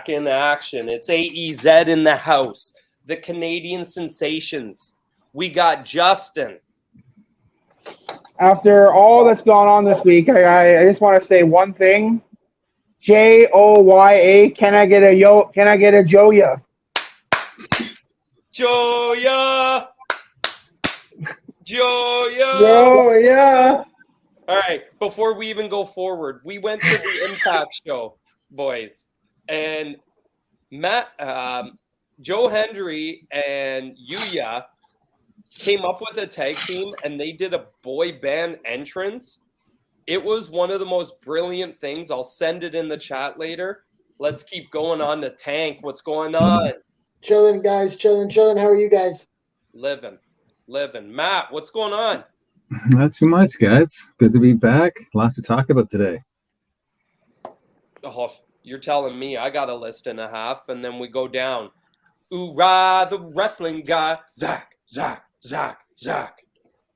back in action. It's AEZ in the house. The Canadian sensations. We got Justin. After all that's gone on this week, I just want to say one thing. Joya. Can I get a Joya? Joya. Joya. All right, before we even go forward, we went to the Impact show, boys, and Joe Hendry and Yuya came up with a tag team, and they did a boy band entrance. It was one of the most brilliant things. I'll send it in the chat later. Let's keep going on the Tank. What's going on? Chilling, guys. Chilling. How are you guys? Living. Matt, what's going on? Not too much, guys. Good to be back. Lots to talk about today. Oh, you're telling me. I got a list and a half, and then we go down. Oorah, the wrestling guy. Zach.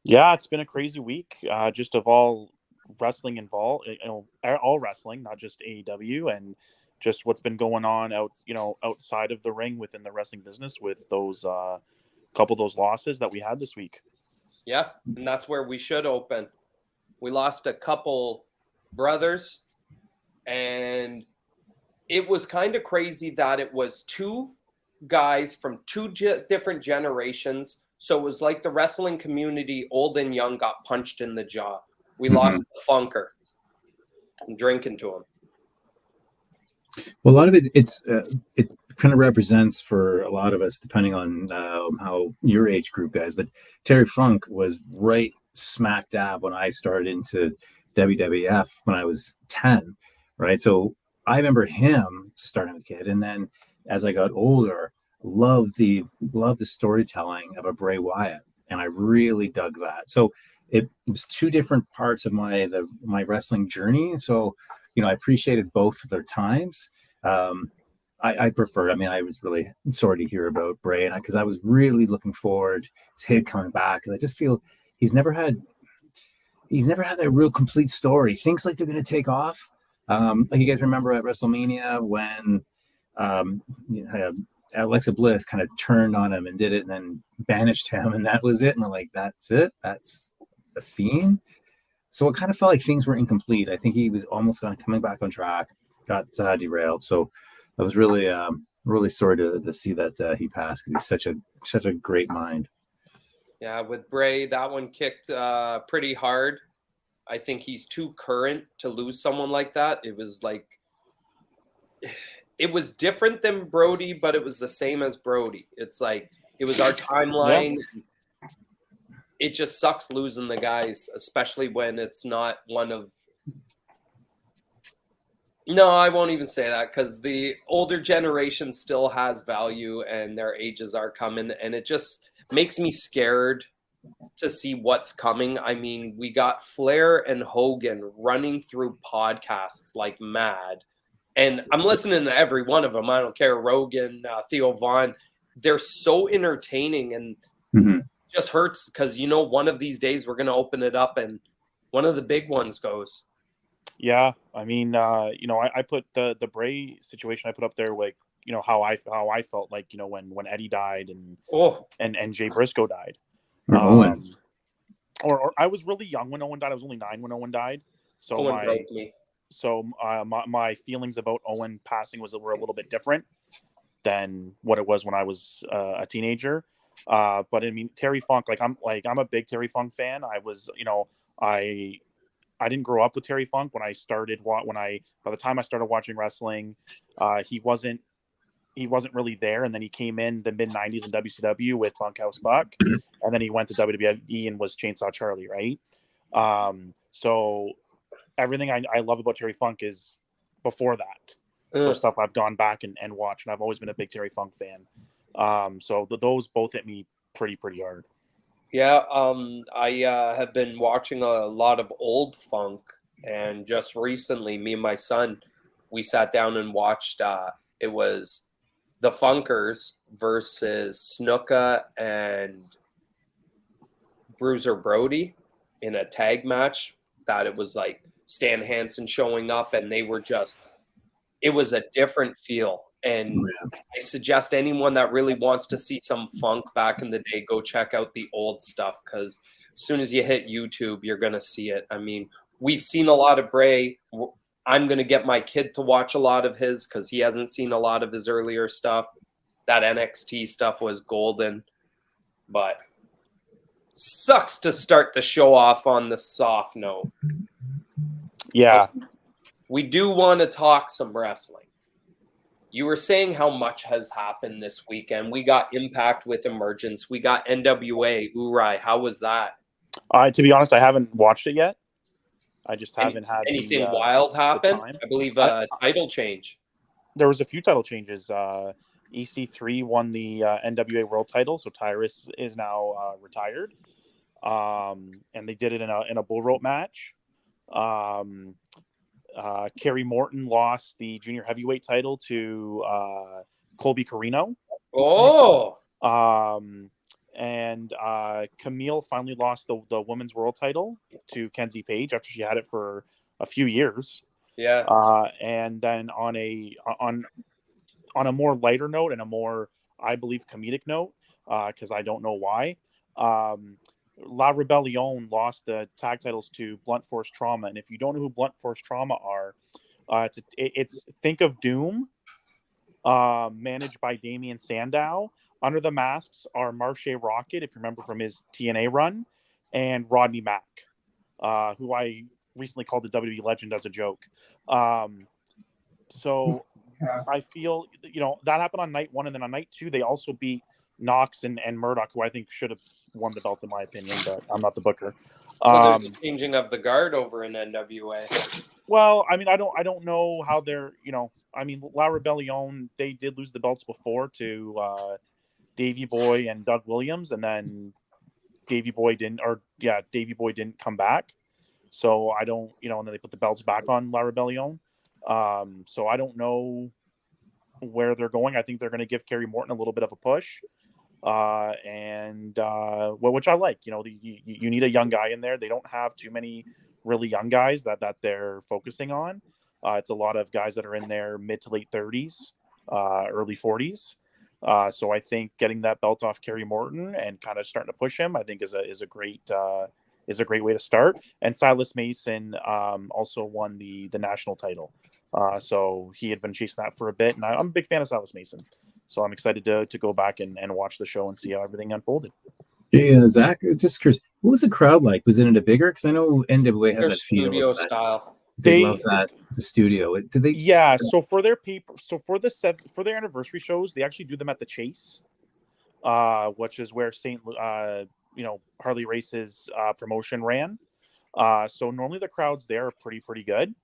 Yeah, it's been a crazy week. Just of all wrestling involved, all wrestling, not just AEW, and just what's been going on outside of the ring within the wrestling business with those couple of those losses that we had this week. Yeah, and that's where we should open. We lost a couple brothers, and it was kind of crazy that it was two guys from two different generations. So it was like the wrestling community, old and young, got punched in the jaw. We lost the Funker. I'm drinking to him. Well, a lot of it kind of represents for a lot of us, depending on how your age group guys. But Terry Funk was right smack dab when I started into WWF when I was 10, right? So I remember him starting as a kid, and then as I got older, loved the storytelling of a Bray Wyatt, and I really dug that. So it was two different parts of my wrestling journey. So I appreciated both of their times. I prefer. I mean, I was really sorry to hear about Bray, and because I was really looking forward to him coming back. Because I just feel he's never had that real complete story. Things like they're going to take off. Like you guys remember at WrestleMania when Alexa Bliss kind of turned on him and did it, and then banished him, and that was it. And I'm like, that's it. That's the Fiend. So it kind of felt like things were incomplete. I think he was almost coming back on track, got derailed. So I was really, really sorry to see that he passed, because he's such a great mind. Yeah, with Bray, that one kicked pretty hard. I think he's too current to lose someone like that. It was different than Brody, but it was the same as Brody. It's like it was our timeline. Yeah. It just sucks losing the guys, especially when it's not one of. No, I won't even say that, because the older generation still has value and their ages are coming, and it just makes me scared to see what's coming. I mean, we got Flair and Hogan running through podcasts like mad, and I'm listening to every one of them. I don't care. Rogan, Theo Vaughn, they're so entertaining, and it just hurts because one of these days we're going to open it up and one of the big ones goes. Yeah, I mean, I put the Bray situation I put up there, like, how I felt like, when Eddie died and Jay Briscoe died. Or I was really young when Owen died. I was only 9 when Owen died. So my feelings about Owen passing were a little bit different than what it was when I was a teenager. But I mean, Terry Funk, I'm a big Terry Funk fan. I was, I didn't grow up with Terry Funk by the time I started watching wrestling, he wasn't really there. And then he came in the mid 90s in WCW with Bunkhouse Buck, and then he went to WWE and was Chainsaw Charlie. Right. So everything I love about Terry Funk is before that. So stuff I've gone back and watched, and I've always been a big Terry Funk fan. So those both hit me pretty hard. Yeah, I have been watching a lot of old Funk, and just recently, me and my son, we sat down and watched. It was the Funkers versus Snuka and Bruiser Brody in a tag match. That it was like Stan Hansen showing up, and they were just. It was a different feel, And I suggest anyone that really wants to see some funk back in the day, go check out the old stuff, because as soon as you hit YouTube, you're going to see it. I mean, we've seen a lot of Bray. I'm going to get my kid to watch a lot of his because he hasn't seen a lot of his earlier stuff. That NXT stuff was golden. But sucks to start the show off on the soft note. Yeah. But we do want to talk some wrestling. You were saying how much has happened this weekend. We got Impact with Emergence. We got NWA, Urai. How was that? To be honest, I haven't watched it yet. I just haven't had anything wild happen. time. I believe title change. There was a few title changes. EC3 won the NWA World Title, so Tyrus is now retired. And they did it in a bull rope match. Kerry Morton lost the junior heavyweight title to Colby Carino. Oh. And Camille finally lost the women's world title to Kenzie Page after she had it for a few years. Yeah. And then on a more lighter note and a more, I believe, comedic note, because I don't know why, La Rebellion lost the tag titles to Blunt Force Trauma. And if you don't know who Blunt Force Trauma are, it's Think of Doom, managed by Damian Sandow. Under the masks are Marche Rocket, if you remember from his TNA run, and Rodney Mack, who I recently called the WWE legend as a joke. So I feel, that happened on night 1, and then on night 2, they also beat Knox and Murdoch, who I think should have won the belt in my opinion, but I'm not the booker. So there's a changing of the guard over in NWA. Well, I mean, I don't know how they're, I mean, La Rebellion, they did lose the belts before to Davey Boy and Doug Williams, and then Davey Boy didn't come back. So I don't, and then they put the belts back on La Rebellion. So I don't know where they're going. I think they're going to give Kerry Morton a little bit of a push. Which I like. You need a young guy in there. They don't have too many really young guys that they're focusing on. It's a lot of guys that are in their mid to late 30s, early 40s. So I think getting that belt off Kerry Morton and kind of starting to push him, I think is a great way to start. And Silas Mason also won the national title. So he had been chasing that for a bit, and I'm a big fan of Silas Mason. So I'm excited to go back and watch the show and see how everything unfolded. Yeah, Zach, just curious, what was the crowd like? Was it big? Because I know NWA has Their that feel studio of that. style. They love that, the studio. Did they? Yeah. So for their anniversary shows, they actually do them at the Chase, which is where Harley Race's promotion ran. So normally the crowds there are pretty good.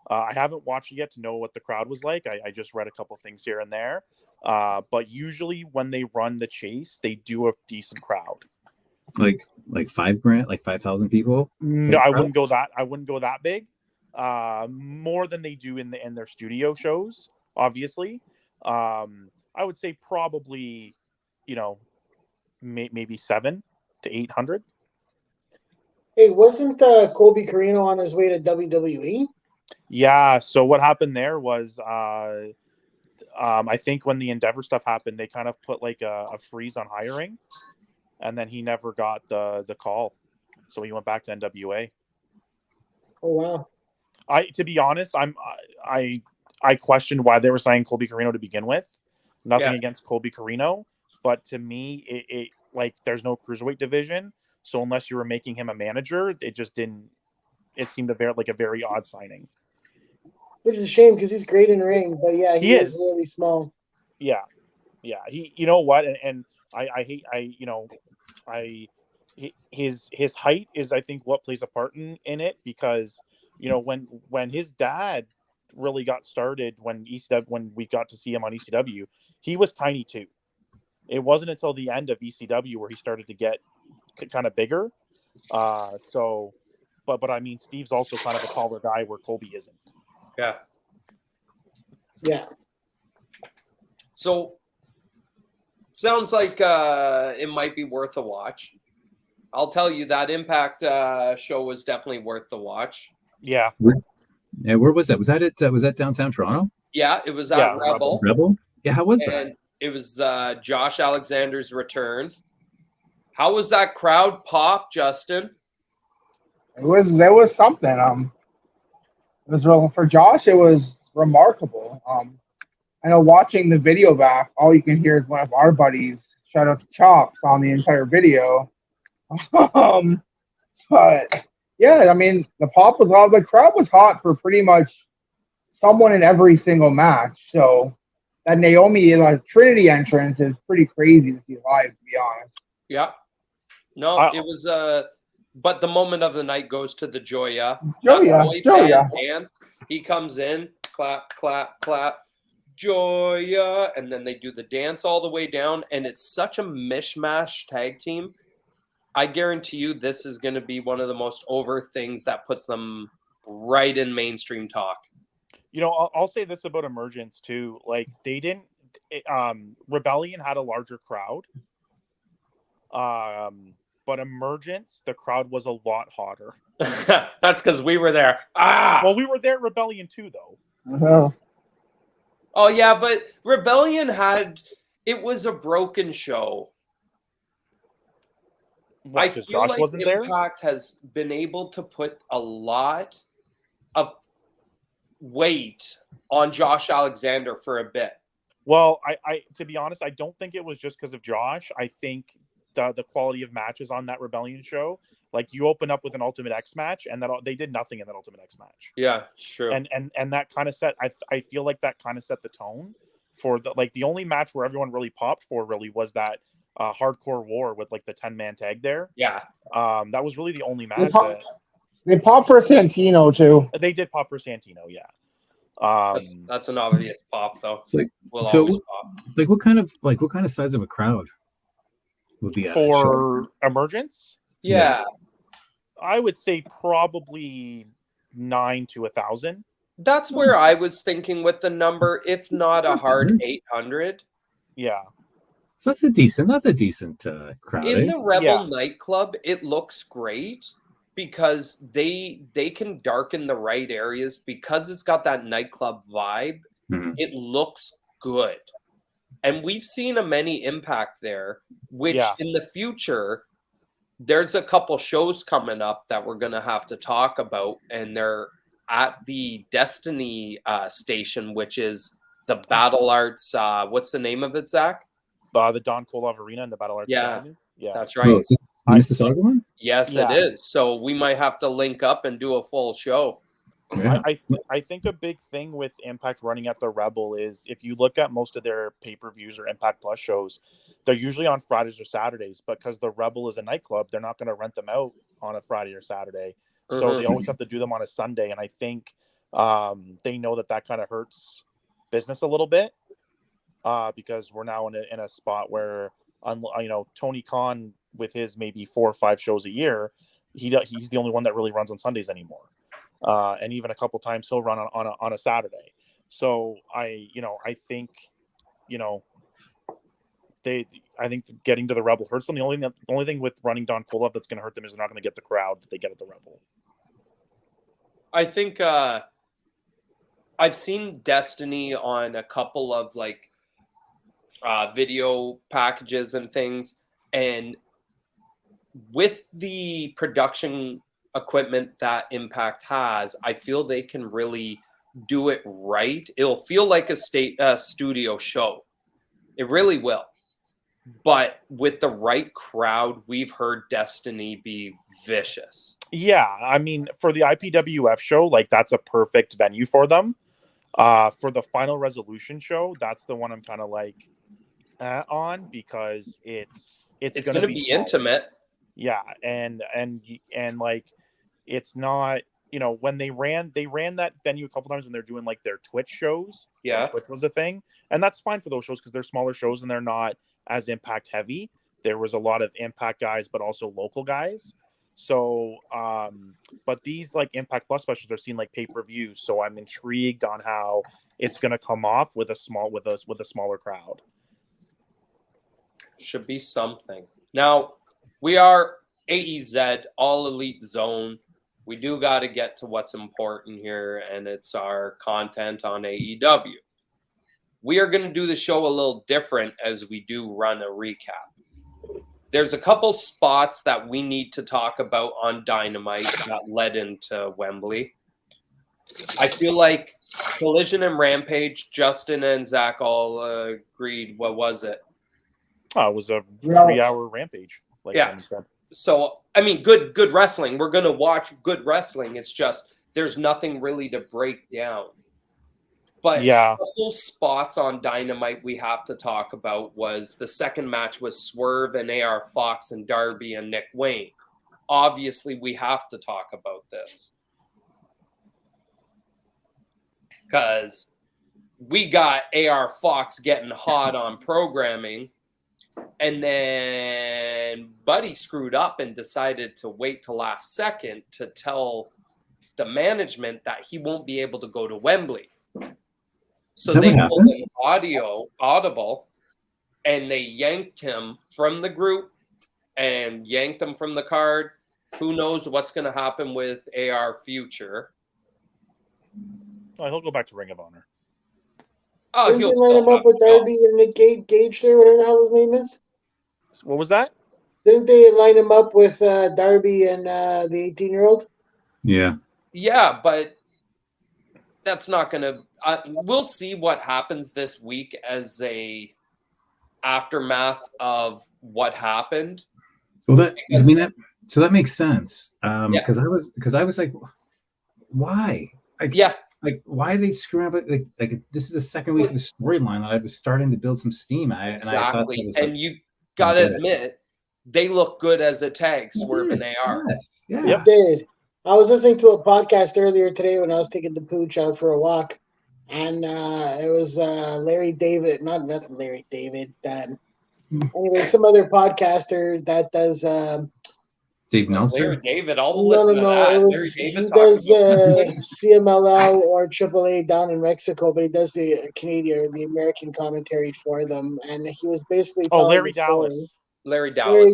I haven't watched it yet to know what the crowd was like. I just read a couple things here and there. But usually when they run the Chase, they do a decent crowd. Like 5 grand, like 5,000 people? No, I wouldn't go that big. More than they do in their studio shows, obviously. I would say probably, maybe 700 to 800. Hey, wasn't Colby Carino on his way to WWE? Yeah. So what happened there was, I think when the Endeavor stuff happened, they kind of put like a freeze on hiring, and then he never got the call, so he went back to NWA. Oh wow! To be honest, I questioned why they were signing Colby Carino to begin with. Nothing against Colby Carino, but to me, it like there's no cruiserweight division, so unless you were making him a manager, it just didn't. It seemed a very odd signing. Which is a shame because he's great in ring, but yeah, he is really small. Yeah. He, you know what, and his height is, I think, what plays a part in it, because when his dad really got started, when we got to see him on ECW, he was tiny too. It wasn't until the end of ECW where he started to get kind of bigger. But I mean, Steve's also kind of a taller guy where Colby isn't. Yeah. So sounds like it might be worth a watch. I'll tell you that Impact show was definitely worth the watch. Yeah. Yeah, where was that? Was that downtown Toronto? Yeah, it was at Rebel. Rebel? Yeah, how was that? And it was Josh Alexander's return. How was that crowd pop, Justin? There was something. It was real for Josh. It was remarkable. I know watching the video back, all you can hear is one of our buddies shout out to Chops on the entire video. um, but yeah, I mean, the pop was loud. The crowd was hot for pretty much someone in every single match. So that Naomi Trinity entrance is pretty crazy to see live, to be honest. Yeah. No, it was but the moment of the night goes to the Joya. Joya. Dance. He comes in, clap, clap, clap, Joya, and then they do the dance all the way down, and it's such a mishmash tag team. I guarantee you this is going to be one of the most over things that puts them right in mainstream talk. You know, I'll say this about Emergence too. Like they didn't. Rebellion had a larger crowd. But Emergence, the crowd was a lot hotter. That's because we were there. Well, we were there at Rebellion too, though. Uh-huh. Oh yeah, but Rebellion it was a broken show. What, I because feel Josh like wasn't there? Impact has been able to put a lot of weight on Josh Alexander for a bit. Well, I to be honest, I don't think it was just because of Josh. I think the quality of matches on that Rebellion show, like you open up with an Ultimate X match, and that they did nothing in that Ultimate X match. Yeah, sure. And that kind of set. I feel like that kind of set the tone for the only match where everyone really popped for really was that Hardcore War with like the 10-man tag there. Yeah. That was really the only match They popped for Santino too. they did pop for Santino. Yeah. That's an obvious pop though. It's like, We'll so always pop. like what kind of size of a crowd would be at a show? For Emergence, Yeah. I would say probably 9 to 1,000. That's where I was thinking with the number, if not a hard 800. Yeah. So that's a decent crowd. In Eh? the Rebel Yeah. nightclub, it looks great because they can darken the right areas because it's got that nightclub vibe. Mhm. It looks good. And we've seen a many Impact there, which Yeah. in the future, there's a couple shows coming up that we're going to have to talk about, and they're at the Destiny station, which is the Battle Arts. What's the name of it, Zach? The Don Kolov Arena and the Battle Arts Yeah. Academy. Yeah. That's Oh, right. is it the Mississauga one? Yes, Yeah. it is. So we might have to link up and do a full show. Yeah. I think a big thing with Impact running at the Rebel is if you look at most of their pay-per-views or Impact Plus shows, they're usually on Fridays or Saturdays, but because the Rebel is a nightclub, they're not going to rent them out on a Friday or Saturday. So they always have to do them on a Sunday. And I think they know that kind of hurts business a little bit because we're now in a spot where, Tony Khan with his maybe 4 or 5 shows a year, he's the only one that really runs on Sundays anymore. And even a couple times he'll run on a Saturday. So I think, I think getting to the Rebel hurts them. The only thing with running Don Kolov that's going to hurt them is they're not going to get the crowd that they get at the Rebel. I think I've seen Destiny on a couple of video packages and things, and with the production equipment that Impact has, I feel they can really do it right. It'll feel like a studio show. It really will. But with the right crowd, we've heard Destiny be vicious. Yeah, I mean, for the IPWF show, that's a perfect venue for them. For the Final Resolution show, that's the one I'm kind of on because it's going to be intimate. Yeah, and it's not, when they ran that venue a couple times when they're doing their Twitch shows. Yeah, Twitch was a thing, and that's fine for those shows because they're smaller shows and they're not as Impact heavy. There was a lot of Impact guys, but also local guys. So, but these Impact Plus specials are seen pay-per-view. So I'm intrigued on how it's going to come off with a smaller crowd. Should be something. Now, we are AEZ, All Elite Zone. We do got to get to what's important here, and it's our content on AEW. we are going to do the show a little different as we do run a recap. There's a couple spots that we need to talk about on Dynamite that led into Wembley. I feel like Collision and Rampage, Justin and Zach all agreed. What was it? Oh, it was a 3-hour Rampage. Like Yeah. Tony said. So, I mean, good wrestling. We're going to watch good wrestling. It's just there's nothing really to break down. But Yeah. a couple spots on Dynamite we have to talk about was the second match was Swerve and AR Fox and Darby and Nick Wayne. Obviously, we have to talk about this. Because we got AR Fox getting hot on programming, and then Buddy screwed up and decided to wait till last second to tell the management that he won't be able to go to Wembley. So they pulled an audible, and they yanked him from the group and yanked him from the card. Who knows what's going to happen with AR future? Oh, he'll go back to Ring of Honor. Oh, Didn't they line him up with Darby and Nick Gage there, whatever the hell his name is? What was that? Didn't they line him up with Darby and the 18-year-old? Yeah. Yeah, but that's not going to. We'll see what happens this week as a aftermath of what happened. Well, so that makes sense. Because I was like, why? Like, why are they screwing up? Like this is the second week of the storyline that I was starting to build some steam. Exactly, and you got to admit they look good as a tag, Swerve and AR. Yes. Yeah, It did. I was listening to a podcast earlier today when I was taking the pooch out for a walk, and it was Larry David, not Larry David. Anyway, some other podcaster that does. Dave Nelson. Larry David, I'll listen to that. Larry David he does CMLL or AAA down in Mexico, but he does the Canadian, the American commentary for them, and he was basically Larry Dallas. Larry David.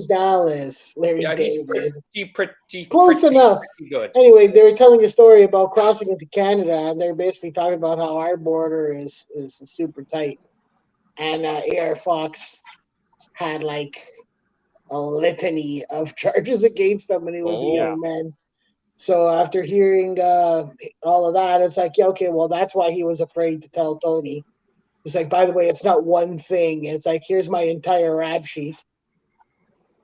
He's close enough. Good. Anyway, they were telling a story about crossing into Canada, and they're basically talking about how our border is super tight, and AR Fox had like a litany of charges against him when he was a young man. So after hearing all of that, it's like, yeah, okay, well, that's why he was afraid to tell Tony. It's like, by the way, it's not one thing. It's like, here's my entire rap sheet.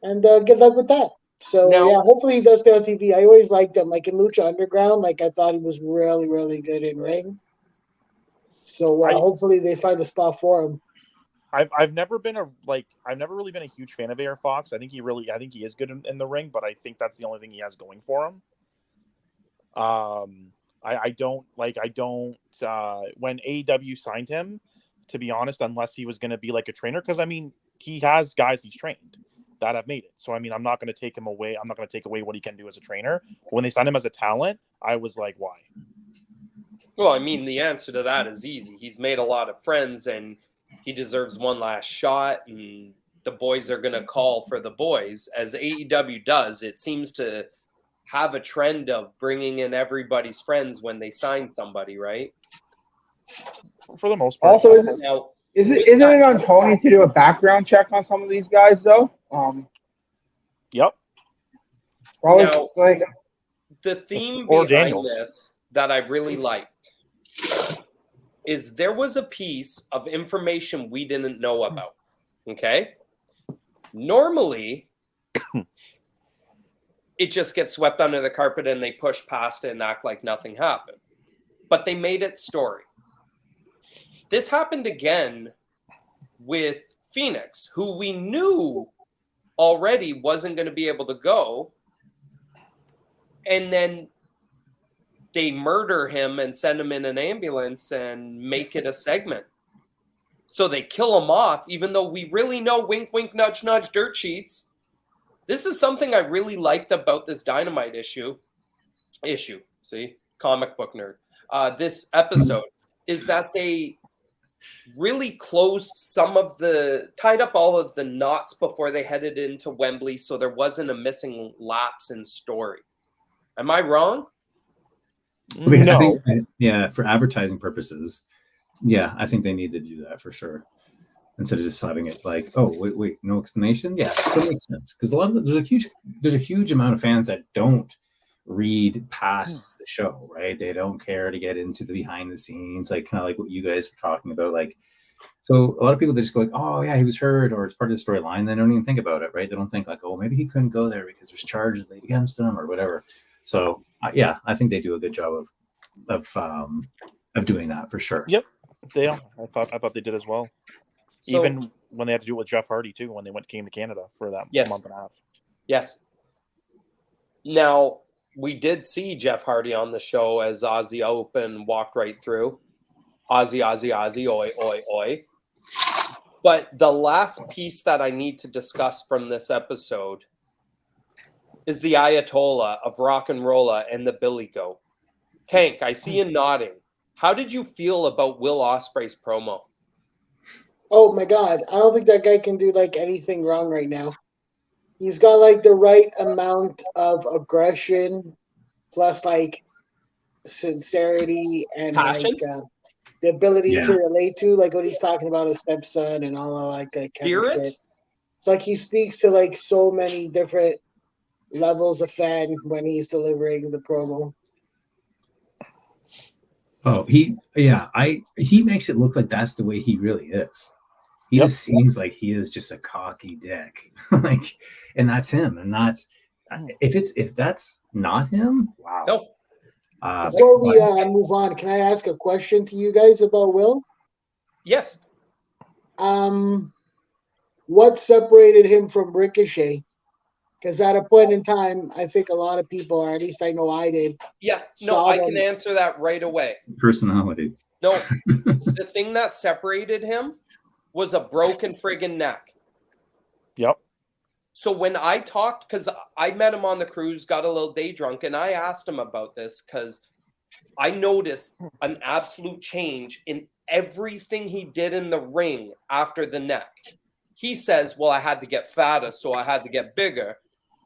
And good luck with that. So, hopefully he does stay on TV. I always liked him. Like in Lucha Underground, like I thought he was really, really good in ring. So hopefully they find a spot for him. I've never really been a huge fan of AR Fox. I think he is good in the ring, but I think that's the only thing he has going for him. I don't when AEW signed him, to be honest, unless he was going to be like a trainer, because I mean he has guys he's trained that have made it. So I mean I'm not going to take him away. I'm not going to take away what he can do as a trainer. But when they signed him as a talent, I was like, why? Well, I mean the answer to that is easy. He's made a lot of friends and he deserves one last shot, and the boys are going to call for the boys. As AEW does, it seems to have a trend of bringing in everybody's friends when they sign somebody, right? For the most part. Also, isn't it on Tony to do a background check on some of these guys, though? Yep. Now, the theme behind this that I really liked is there was a piece of information we didn't know about, okay? Normally, it just gets swept under the carpet and they push past it and act like nothing happened. But they made it story. This happened again with Phoenix, who we knew already wasn't going to be able to go. And then they murder him and send him in an ambulance and make it a segment. So they kill him off, even though we really know, wink, wink, nudge, nudge, dirt sheets. This is something I really liked about this Dynamite issue. See, comic book nerd. This episode is that they really tied up all of the knots before they headed into Wembley, so there wasn't a missing lapse in story. Am I wrong? I mean, no. I think, for advertising purposes, Yeah, I think they need to do that for sure. Instead of just having it like, oh, wait, no explanation. Yeah, so it makes sense because a lot of there's a huge amount of fans that don't read past the show, right? They don't care to get into the behind the scenes, like kind of like what you guys were talking about. Like, so a lot of people they just go like, oh yeah, he was hurt, or it's part of the storyline. They don't even think about it, right? They don't think like, oh, maybe he couldn't go there because there's charges laid against him or whatever. So yeah, I think they do a good job of doing that for sure. Yep, they are. I thought they did as well. So, Even when they had to do it with Jeff Hardy too, when they came to Canada for that Yes. month and a half. yes. Now, we did see Jeff Hardy on the show as Ozzy Open walked right through. Ozzy, oi, oi, oi. But the last piece that I need to discuss from this episode is the Ayatollah of rock and rolla and the Billy Goat. Tank, I see you nodding. How did you feel about Will Ospreay's promo? Oh my God, I don't think that guy can do like anything wrong right now. He's got like the right amount of aggression, plus like sincerity and Passion? like the ability Yeah. to relate to, like what he's talking about his stepson and all of like that kind of Spirit? shit. It's like he speaks to like so many different levels of fan when he's delivering the promo. Oh, he makes it look like that's the way he really is. He Yep. just seems like he is just a cocky dick. Like, and that's him. And that's if that's not him, wow. No. Before we move on, can I ask a question to you guys about Will? Yes. What separated him from Ricochet? Because at a point in time, I think a lot of people, or at least I know I did. Yeah. No, Saw I them. can answer that right away. Personality. No, the thing that separated him was a broken friggin' neck. Yep. So when I talked, because I met him on the cruise, got a little day drunk, and I asked him about this because I noticed an absolute change in everything he did in the ring after the neck. He says, well, I had to get fatter, so I had to get bigger,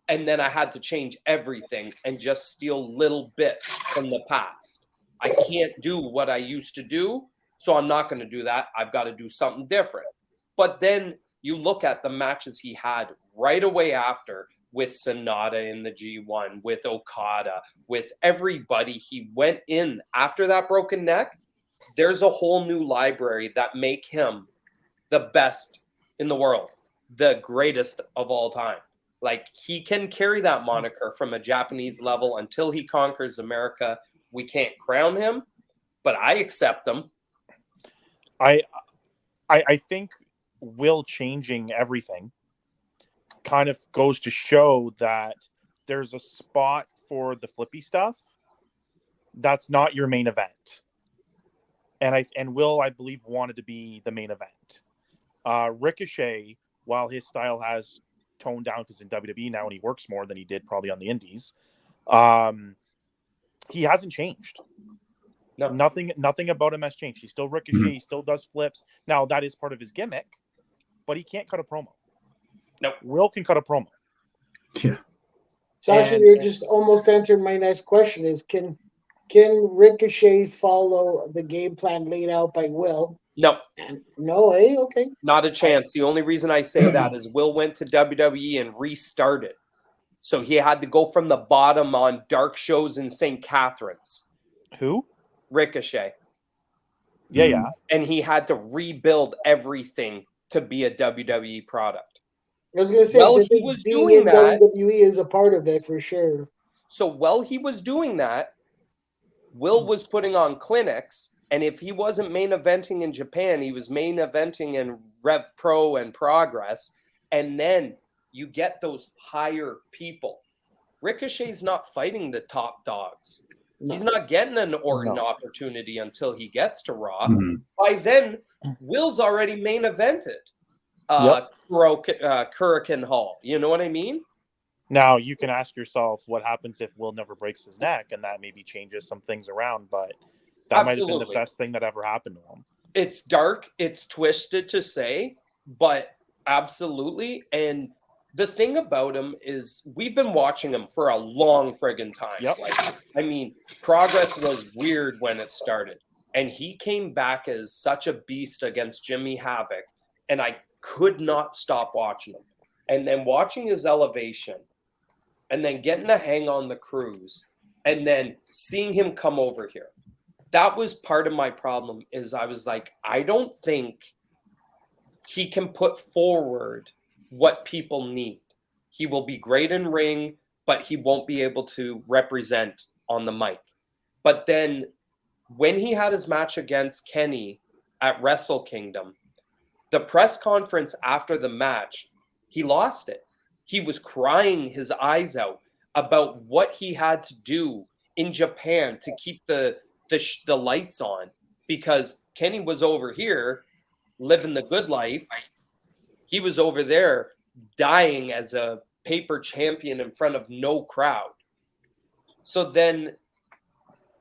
and then I had to change everything and just steal little bits from the past. I can't do what I used to do, so I'm not going to do that. I've got to do something different. But then you look at the matches he had right away after with Sonata in the G1, with Okada, with everybody he went in after that broken neck. There's a whole new library that make him the best in the world, the greatest of all time. Like, he can carry that moniker from a Japanese level until he conquers America. We can't crown him, but I accept him. I think Will changing everything kind of goes to show that there's a spot for the flippy stuff that's not your main event. And Will, I believe, wanted to be the main event. Ricochet, while his style has toned down because in WWE now and he works more than he did probably on the indies, he hasn't changed. No. Nothing about him has changed. He's still Ricochet. Mm-hmm. He still does flips. Now, that is part of his gimmick, but he can't cut a promo. No. Will can cut a promo. Yeah. Sasha, you're just almost answered my next question: is can Ricochet follow the game plan laid out by Will? No. No, okay. Not a chance. The only reason I say that is Will went to WWE and restarted. So he had to go from the bottom on dark shows in St. Catharines. Who? Ricochet. Yeah. And he had to rebuild everything to be a WWE product. I was going to say, Well, I he think was being doing in that. WWE is a part of it for sure. So while he was doing that, Will was putting on clinics. And if he wasn't main eventing in Japan, he was main eventing in Rev Pro and Progress. And then you get those higher people. Ricochet's not fighting the top dogs. No. He's not getting an Orton opportunity until he gets to Raw. Mhm. By then, Will's already main evented Hurricane Hall. You know what I mean? Now, you can ask yourself what happens if Will never breaks his neck, and that maybe changes some things around, but that might have been the best thing that ever happened to him. It's dark. It's twisted to say, but absolutely. And the thing about him is we've been watching him for a long friggin' time. Yep. Like, I mean, Progress was weird when it started. and he came back as such a beast against Jimmy Havoc, and I could not stop watching him. And then watching his elevation, and then getting a hang on the cruise, and then seeing him come over here. That was part of my problem, is I was like, I don't think he can put forward what people need. He will be great in ring, but he won't be able to represent on the mic. But then when he had his match against Kenny at Wrestle Kingdom, the press conference after the match, he lost it. He was crying his eyes out about what he had to do in Japan to keep the lights on, because Kenny was over here living the good life. He was over there dying as a paper champion in front of no crowd. So then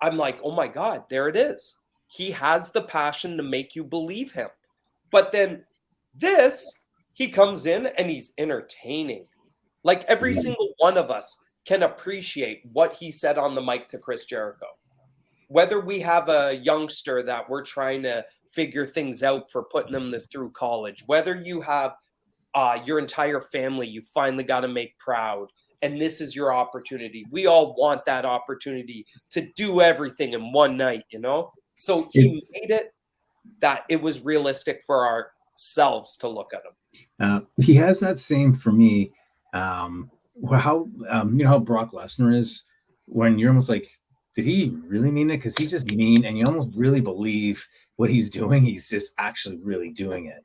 I'm like, oh my God, there it is. He has the passion to make you believe him. But then he comes in and he's entertaining. Like every single one of us can appreciate what he said on the mic to Chris Jericho. Whether we have a youngster that we're trying to figure things out for putting them through college, whether you have your entire family you finally got to make proud, and this is your opportunity. We all want that opportunity to do everything in one night, you know? So he made it that it was realistic for ourselves to look at him. He has that same, for me, how you know how Brock Lesnar is, when you're almost like, did he really mean it? Because he's just mean, and you almost really believe what he's doing. He's just actually really doing it.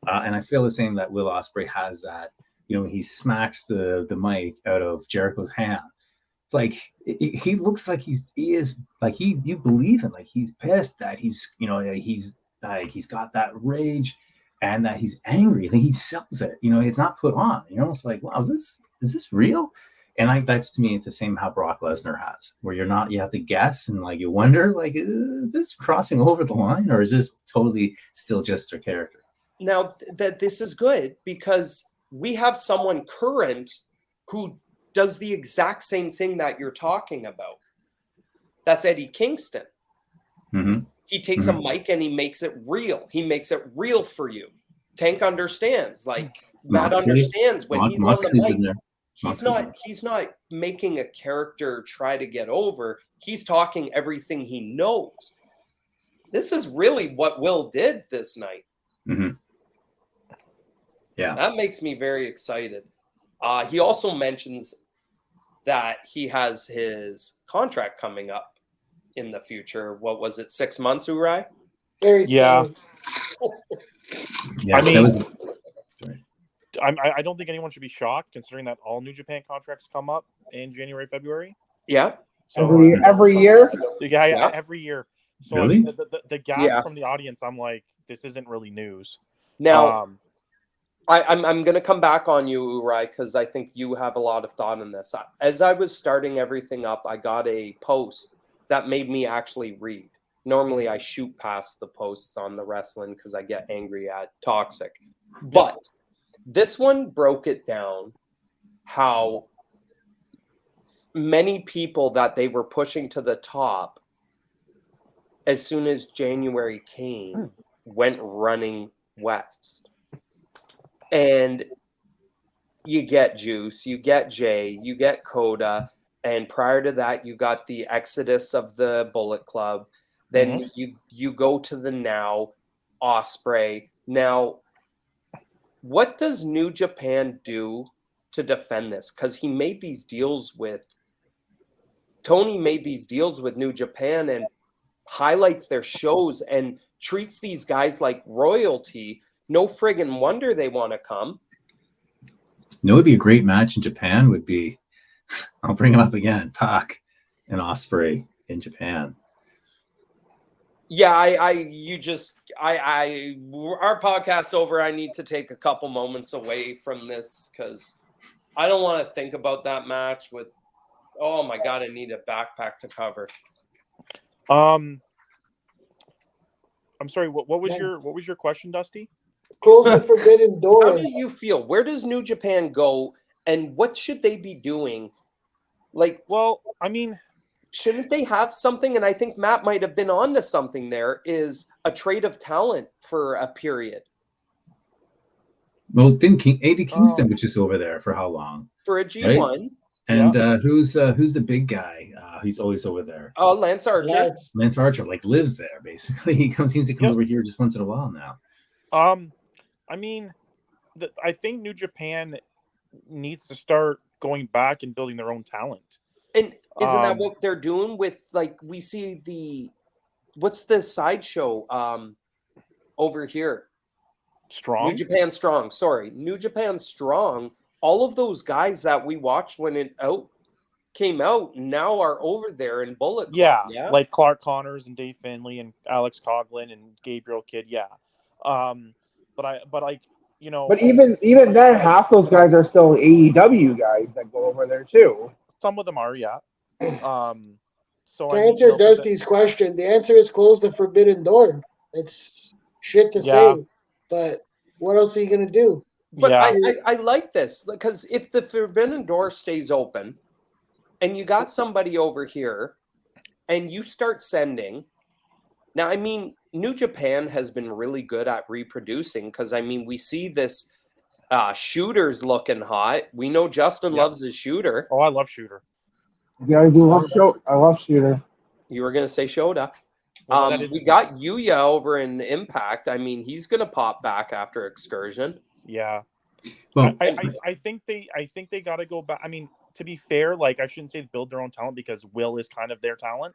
And I feel the same that Will Ospreay has that. You know, he smacks the mic out of Jericho's hand. Like he looks like he is like you believe him. Like he's pissed that he's got that rage and that he's angry. And he sells it. You know, it's not put on. You're almost like, wow, is this real? And that's, to me, it's the same how Brock Lesnar has, where you have to guess and like you wonder, like, is this crossing over the line, or is this totally still just their character? Now that this is good, because we have someone current who does the exact same thing that you're talking about. That's Eddie Kingston. Mm-hmm. He takes a mic and he makes it real. He makes it real for you. Tank understands. Like Matt understands when he's on the mic. He's not making a character try to get over. He's talking everything he knows. This is really what Will did this night. Mm-hmm. Yeah. That makes me very excited. He also mentions that he has his contract coming up in the future. What was it, 6 months, Urai? Yeah. Yeah, I mean, I don't think anyone should be shocked, considering that all New Japan contracts come up in January, February. Yeah. So every year. Yeah, every year. So really? I mean, the gasp from the audience, I'm like, this isn't really news. Now, I'm going to come back on you, Urai, because I think you have a lot of thought in this. As I was starting everything up, I got a post that made me actually read. Normally, I shoot past the posts on the wrestling because I get angry at Toxic. But this one broke it down how many people that they were pushing to the top as soon as January came went running west. And you get Juice, you get Jay, you get Coda, and prior to that, you got the exodus of the Bullet Club. Then you go to the now Ospreay. Now, what does New Japan do to defend this? Because Tony made these deals with New Japan and highlights their shows and treats these guys like royalty. No friggin' wonder they want to come. You know, it would be a great match in Japan would be, I'll bring him up again, Pac and Ospreay in Japan. Yeah, our podcast's over. I need to take a couple moments away from this because I don't want to think about that match with, oh my God, I need a backpack to cover. I'm sorry, what was your question, Dusty? Close the forbidden door. How do you feel? Where does New Japan go and what should they be doing? Like, well, I mean, shouldn't they have something? And I think Matt might have been onto something there, is a trade of talent for a period. Well, didn't AD Kingston was just over there for how long? For a G1. Right? And who's the big guy? He's always over there. Oh, Lance Archer. Lance Archer lives there basically. He seems to come over here just once in a while now. I mean, I think New Japan needs to start going back and building their own talent. And isn't that what they're doing with, like, we see what's the sideshow over here? Strong? New Japan Strong. Sorry. New Japan Strong. All of those guys that we watched when it came out now are over there in Bullet Club. Yeah, like Clark Connors and Dave Finlay and Alex Coughlin and Gabriel Kidd. Yeah. But even then, half those guys are still AEW guys that go over there too. Some of them are, yeah. So to answer Dusty's question, the answer is close the forbidden door. It's shit to say, but what else are you gonna do? But I like this, because if the forbidden door stays open and you got somebody over here and you start sending, now, I mean, New Japan has been really good at reproducing, because, I mean, we see this Shooter's looking hot. We know Justin loves his Shooter. Oh, I love Shooter. Yeah, I do love Shooter. I love Shooter. You were going to say Shota. Well, we got Yuya over in Impact. I mean, he's going to pop back after Excursion. Yeah. Well, I think they got to go back. I mean, to be fair, like, I shouldn't say build their own talent, because Will is kind of their talent.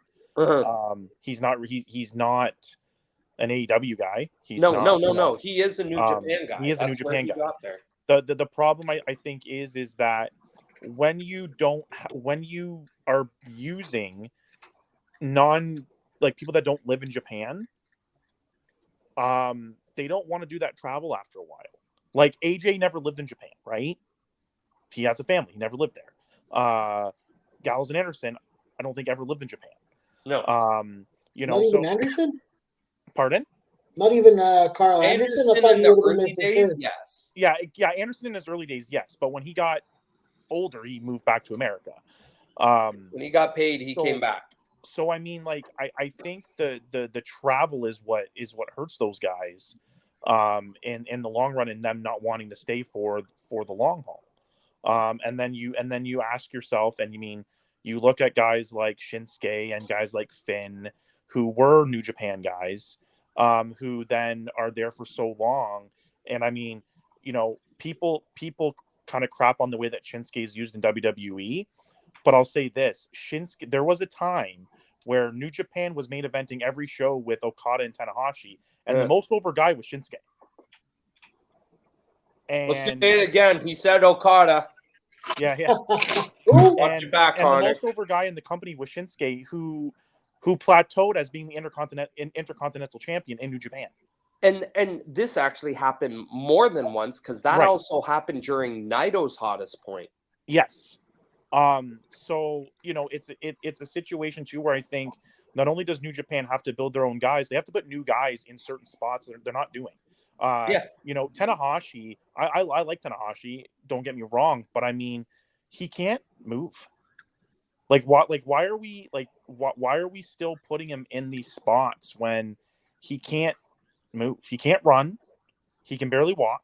He's not an AEW guy. No. He is a New Japan guy. He is a New Japan guy. The problem I think is that when you are using people that don't live in Japan, they don't want to do that travel after a while. Like, AJ never lived in Japan, right? He has a family. He never lived there. Gallows and Anderson, I don't think ever lived in Japan. No. Not even Anderson? Pardon? Not even Carl Anderson? I thought in he the would have early been days, sure. yes. Yeah, Anderson in his early days, yes. But when he got older, he moved back to America. When he got paid, he came back. So I mean, like, I think the travel is what hurts those guys, in the long run, and them not wanting to stay for the long haul. And then you ask yourself, and you look at guys like Shinsuke and guys like Finn, who were New Japan guys, who then are there for so long. And I mean, people kind of crap on the way that Shinsuke is used in WWE. But I'll say this, Shinsuke, there was a time where New Japan was main eventing every show with Okada and Tanahashi, and the most over guy was Shinsuke. And let's say it again. He said Okada. Yeah. Watch your back, and the most over guy in the company was Shinsuke, who plateaued as being the intercontinental champion in New Japan. And this actually happened more than once, because that also happened during Naito's hottest point. Yes. So it's a situation too where I think not only does New Japan have to build their own guys, they have to put new guys in certain spots that they're not doing. Tanahashi, I like Tanahashi, don't get me wrong, but I mean, he can't move. Why are we still putting him in these spots when he can't move? He can't run. He can barely walk.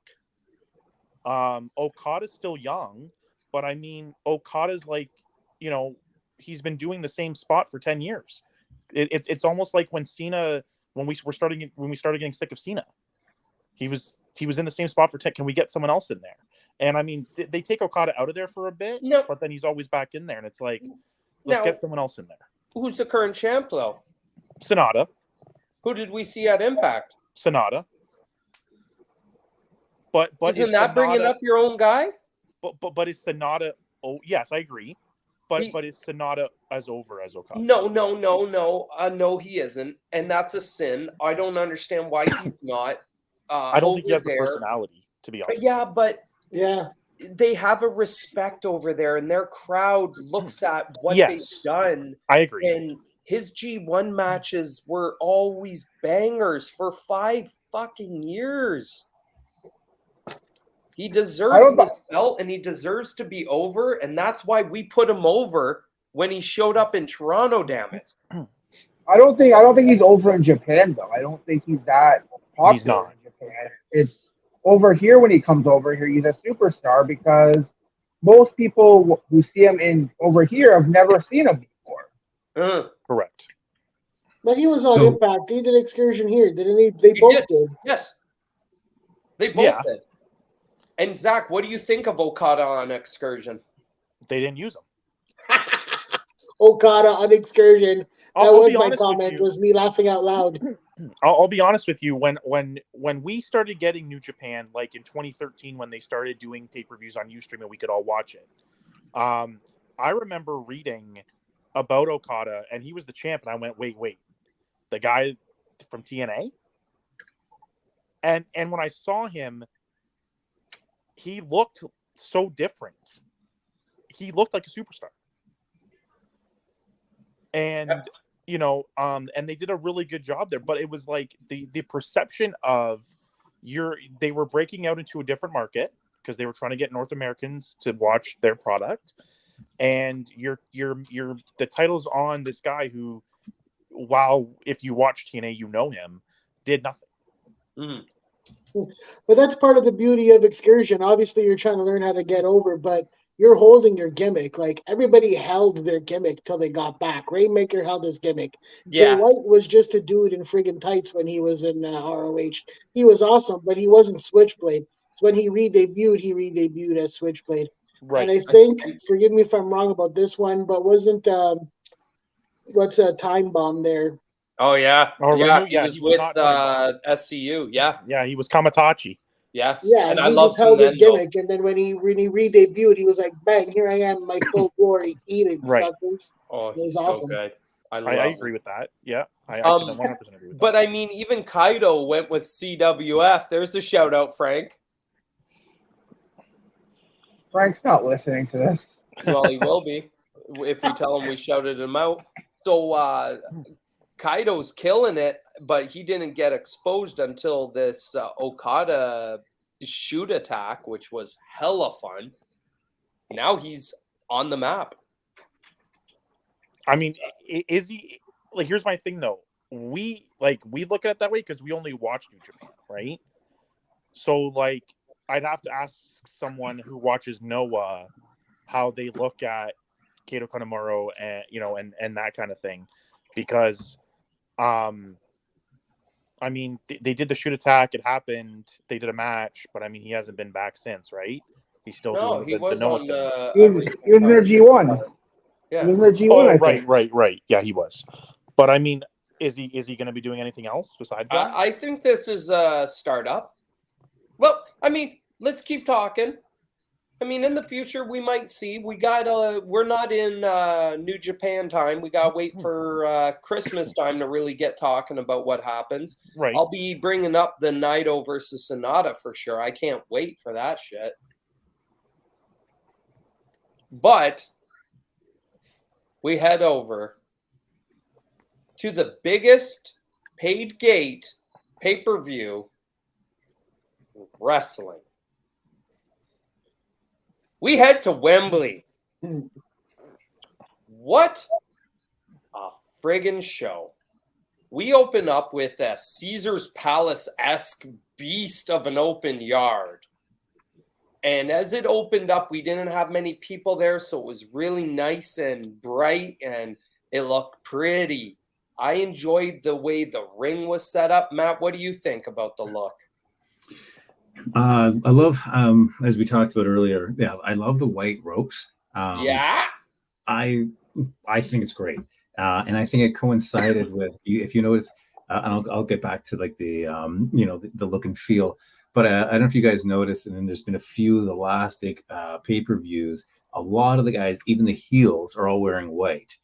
Okada's still young, but I mean, Okada's he's been doing the same spot for 10 years. It's almost like when Cena, when we started getting sick of Cena. He was in the same spot for 10. Can we get someone else in there? And I mean, they take Okada out of there for a bit, but then he's always back in there, and it's like, let's get someone else in there. Who's the current champ, though? Sonata. Who did we see at Impact? Sonata. But isn't that bringing up your own guy? But is Sonata? Oh, yes, I agree. But is Sonata as over as Okada? No. No, he isn't, and that's a sin. I don't understand why he's not. I don't think he has the personality, to be honest. Yeah, but yeah, they have a respect over there, and their crowd looks at what they've done. I agree. And his G1 matches were always bangers for 5 fucking years. He deserves this belt, and he deserves to be over, and that's why we put him over when he showed up in Toronto. Damn it! I don't think he's over in Japan though. I don't think he's that popular He's not. in Japan. It's over here when he comes over here, he's a superstar because most people who see him in over here have never seen him before. Correct. But he was on So- Impact. He did Excursion here, didn't he? They He both did. Yes, they both Yeah. did. And Zach, what do you think of Okada on Excursion? They didn't use him. Okada on Excursion. That I'll was be my honest with comment. you. Was me laughing out loud. I'll be honest with you. When we started getting New Japan, like in 2013, when they started doing pay-per-views on Ustream and we could all watch it, I remember reading about Okada and he was the champ, and I went, wait, the guy from TNA. And when I saw him, he looked so different. He looked like a superstar. And and they did a really good job there, but it was like the perception of they were breaking out into a different market because they were trying to get North Americans to watch their product, and the title's on this guy who, wow, if you watch TNA, you know him, did nothing. But that's part of the beauty of Excursion. Obviously, you're trying to learn how to get over, but you're holding your gimmick. Like, everybody held their gimmick till they got back. Rainmaker held his gimmick. Jay Yeah, White was just a dude in friggin' tights when he was in ROH. He was awesome, but he wasn't Switchblade. So when he re-debuted as Switchblade. Right. And I think, forgive me if I'm wrong about this one, but wasn't what's a Time Bomb there? Oh yeah, Oh, yeah. Remu- He yeah, was he was with not Time SCU. Yeah, Yeah, he was Kamatachi. yeah. Yeah, And and I he love just held his Fernando. gimmick, and then when he re-debuted, he was like, "Bang! Here I am, my full glory, eating Right. suckers." Oh, It was he's so awesome. good. I I love agree him. with that. Yeah, I can 100% agree with But that. I mean, even Kaido went with CWF. There's a shout out, Frank. Frank's not listening to this. Well, he will be if we tell him we shouted him out. So Kaido's killing it, but he didn't get exposed until this Okada shoot attack, which was hella fun. Now he's on the map. I mean, is he like? Here's my thing though. We look at it that way because we only watch New Japan, right? So like, I'd have to ask someone who watches Noah how they look at Kato Kanemura and that kind of thing, because I mean, they did the shoot attack. It happened. They did a match, but I mean, he hasn't been back since, right? He's still No, doing he the was Noah on thing. He was in their G1. He Yeah. was in their G1, I think. Right. Yeah, he was. But I mean, is he going to be doing anything else besides that? I think this is a startup. Well, I mean, let's keep talking. I mean, in the future, we might see. We're not in New Japan time. We gotta wait for Christmas time to really get talking about what happens. Right. I'll be bringing up the Naito versus Sonata for sure. I can't wait for that shit. But we head over to the biggest paid gate pay-per-view wrestling. We head to Wembley. What a friggin' show. We open up with a Caesar's Palace-esque beast of an open yard. And as it opened up, we didn't have many people there, so it was really nice and bright, and it looked pretty. I enjoyed the way the ring was set up. Matt, what do you think about the look? I love, as we talked about earlier, I love the white ropes. Yeah? I think it's great, and I think it coincided with, if you notice, and I'll get back to like the the look and feel, but I don't know if you guys noticed, and then there's been a few of the last big pay-per-views. A lot of the guys, even the heels, are all wearing white.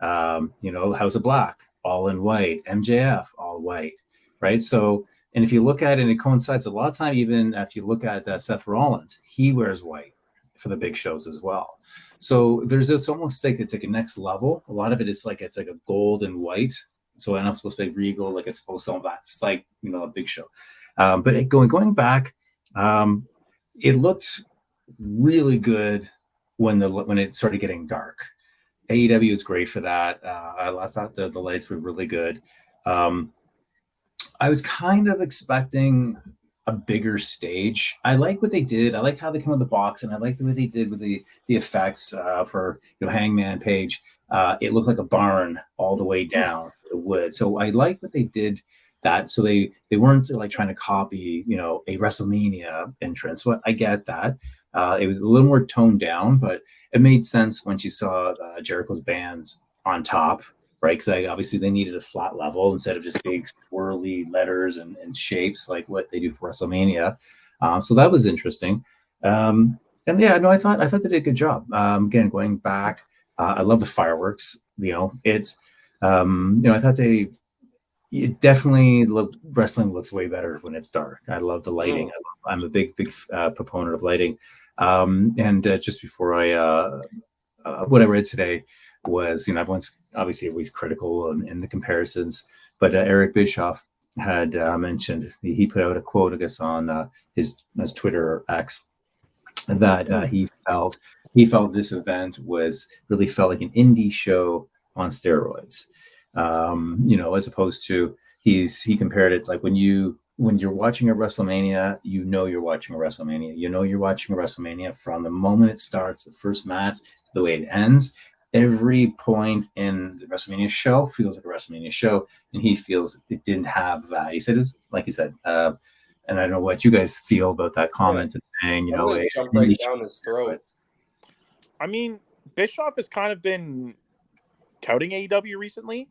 House of Black, all in white. MJF, all white, right? So. And if you look at it, it coincides a lot of time. Even if you look at Seth Rollins, he wears white for the big shows as well. So there's this almost like it's like a next level. A lot of it is like it's like a gold and white. So I'm not supposed to be regal like it's supposed to. That's like a big show. But going back, it looked really good when it started getting dark. AEW is great for that. I thought the lights were really good. I was kind of expecting a bigger stage. I like what they did. I like how they come with the box, and I like the way they did with the effects for Hangman Page. It looked like a barn all the way down the wood. So I like what they did. That so they weren't like trying to copy a WrestleMania entrance. So I get that. It was a little more toned down, but it made sense when you saw Jericho's bands on top, right? Because obviously they needed a flat level instead of just big swirly letters and shapes like what they do for WrestleMania. So that was interesting. And yeah, no, I thought they did a good job. Again, going back, I love the fireworks. It's I thought it definitely wrestling looks way better when it's dark. I love the lighting. I'm a big proponent of lighting. And just before what I read today was, everyone's obviously always critical in the comparisons, but Eric Bischoff had mentioned, he put out a quote, I guess, on his Twitter or X, that he felt this event really felt like an indie show on steroids. As opposed to he compared it like when you're watching a WrestleMania, you're watching a WrestleMania. You're watching a WrestleMania from the moment it starts, the first match, to the way it ends. Every point in the WrestleMania show feels like a WrestleMania show, and he feels it didn't have that. He said it was, like he said, and I don't know what you guys feel about that comment of saying, jump right down his throat. I mean, Bischoff has kind of been touting AEW recently.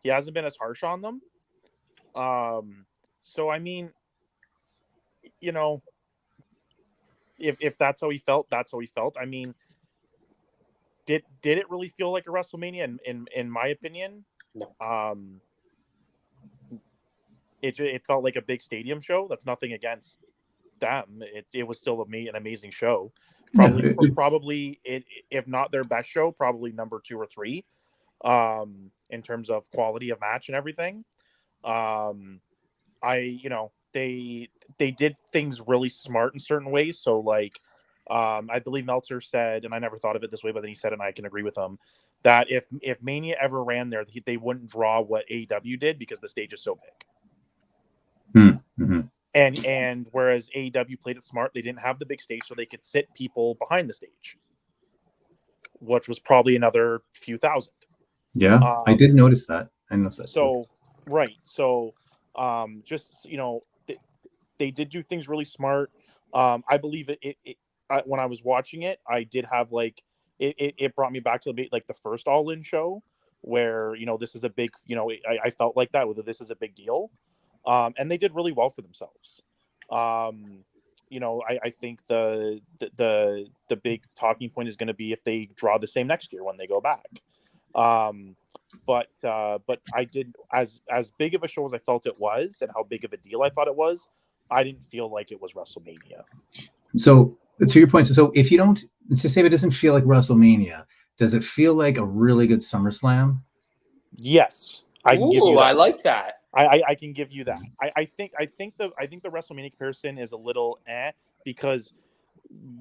He hasn't been as harsh on them. So I mean, if that's how he felt, that's how he felt. I mean, did it really feel like a WrestleMania? In my opinion, no. It felt like a big stadium show. That's nothing against them. It was still an amazing show. Probably if not their best show, probably number 2 or 3. In terms of quality of match and everything. They did things really smart in certain ways. So like, I believe Meltzer said, and I never thought of it this way, but then he said, and I can agree with him, that if Mania ever ran there, they wouldn't draw what AEW did because the stage is so big. Mm-hmm. And whereas AEW played it smart, they didn't have the big stage, so they could sit people behind the stage, which was probably another few thousand. Yeah, I did notice that. I noticed that. So, right. So, just, they did do things really smart. I believe when I was watching it, I did have like, it brought me back to like the first All In show where, this is a big, I felt like that, whether this is a big deal. And they did really well for themselves. I think the big talking point is going to be if they draw the same next year when they go back. But I did, as big of a show as I felt it was and how big of a deal I thought it was, I didn't feel like it was WrestleMania. So to your point, so if you don't, let's just say it doesn't feel like WrestleMania, does it feel like a really good SummerSlam? Yes, I can give you that. I like that. I can give you that. I think the WrestleMania comparison is a little because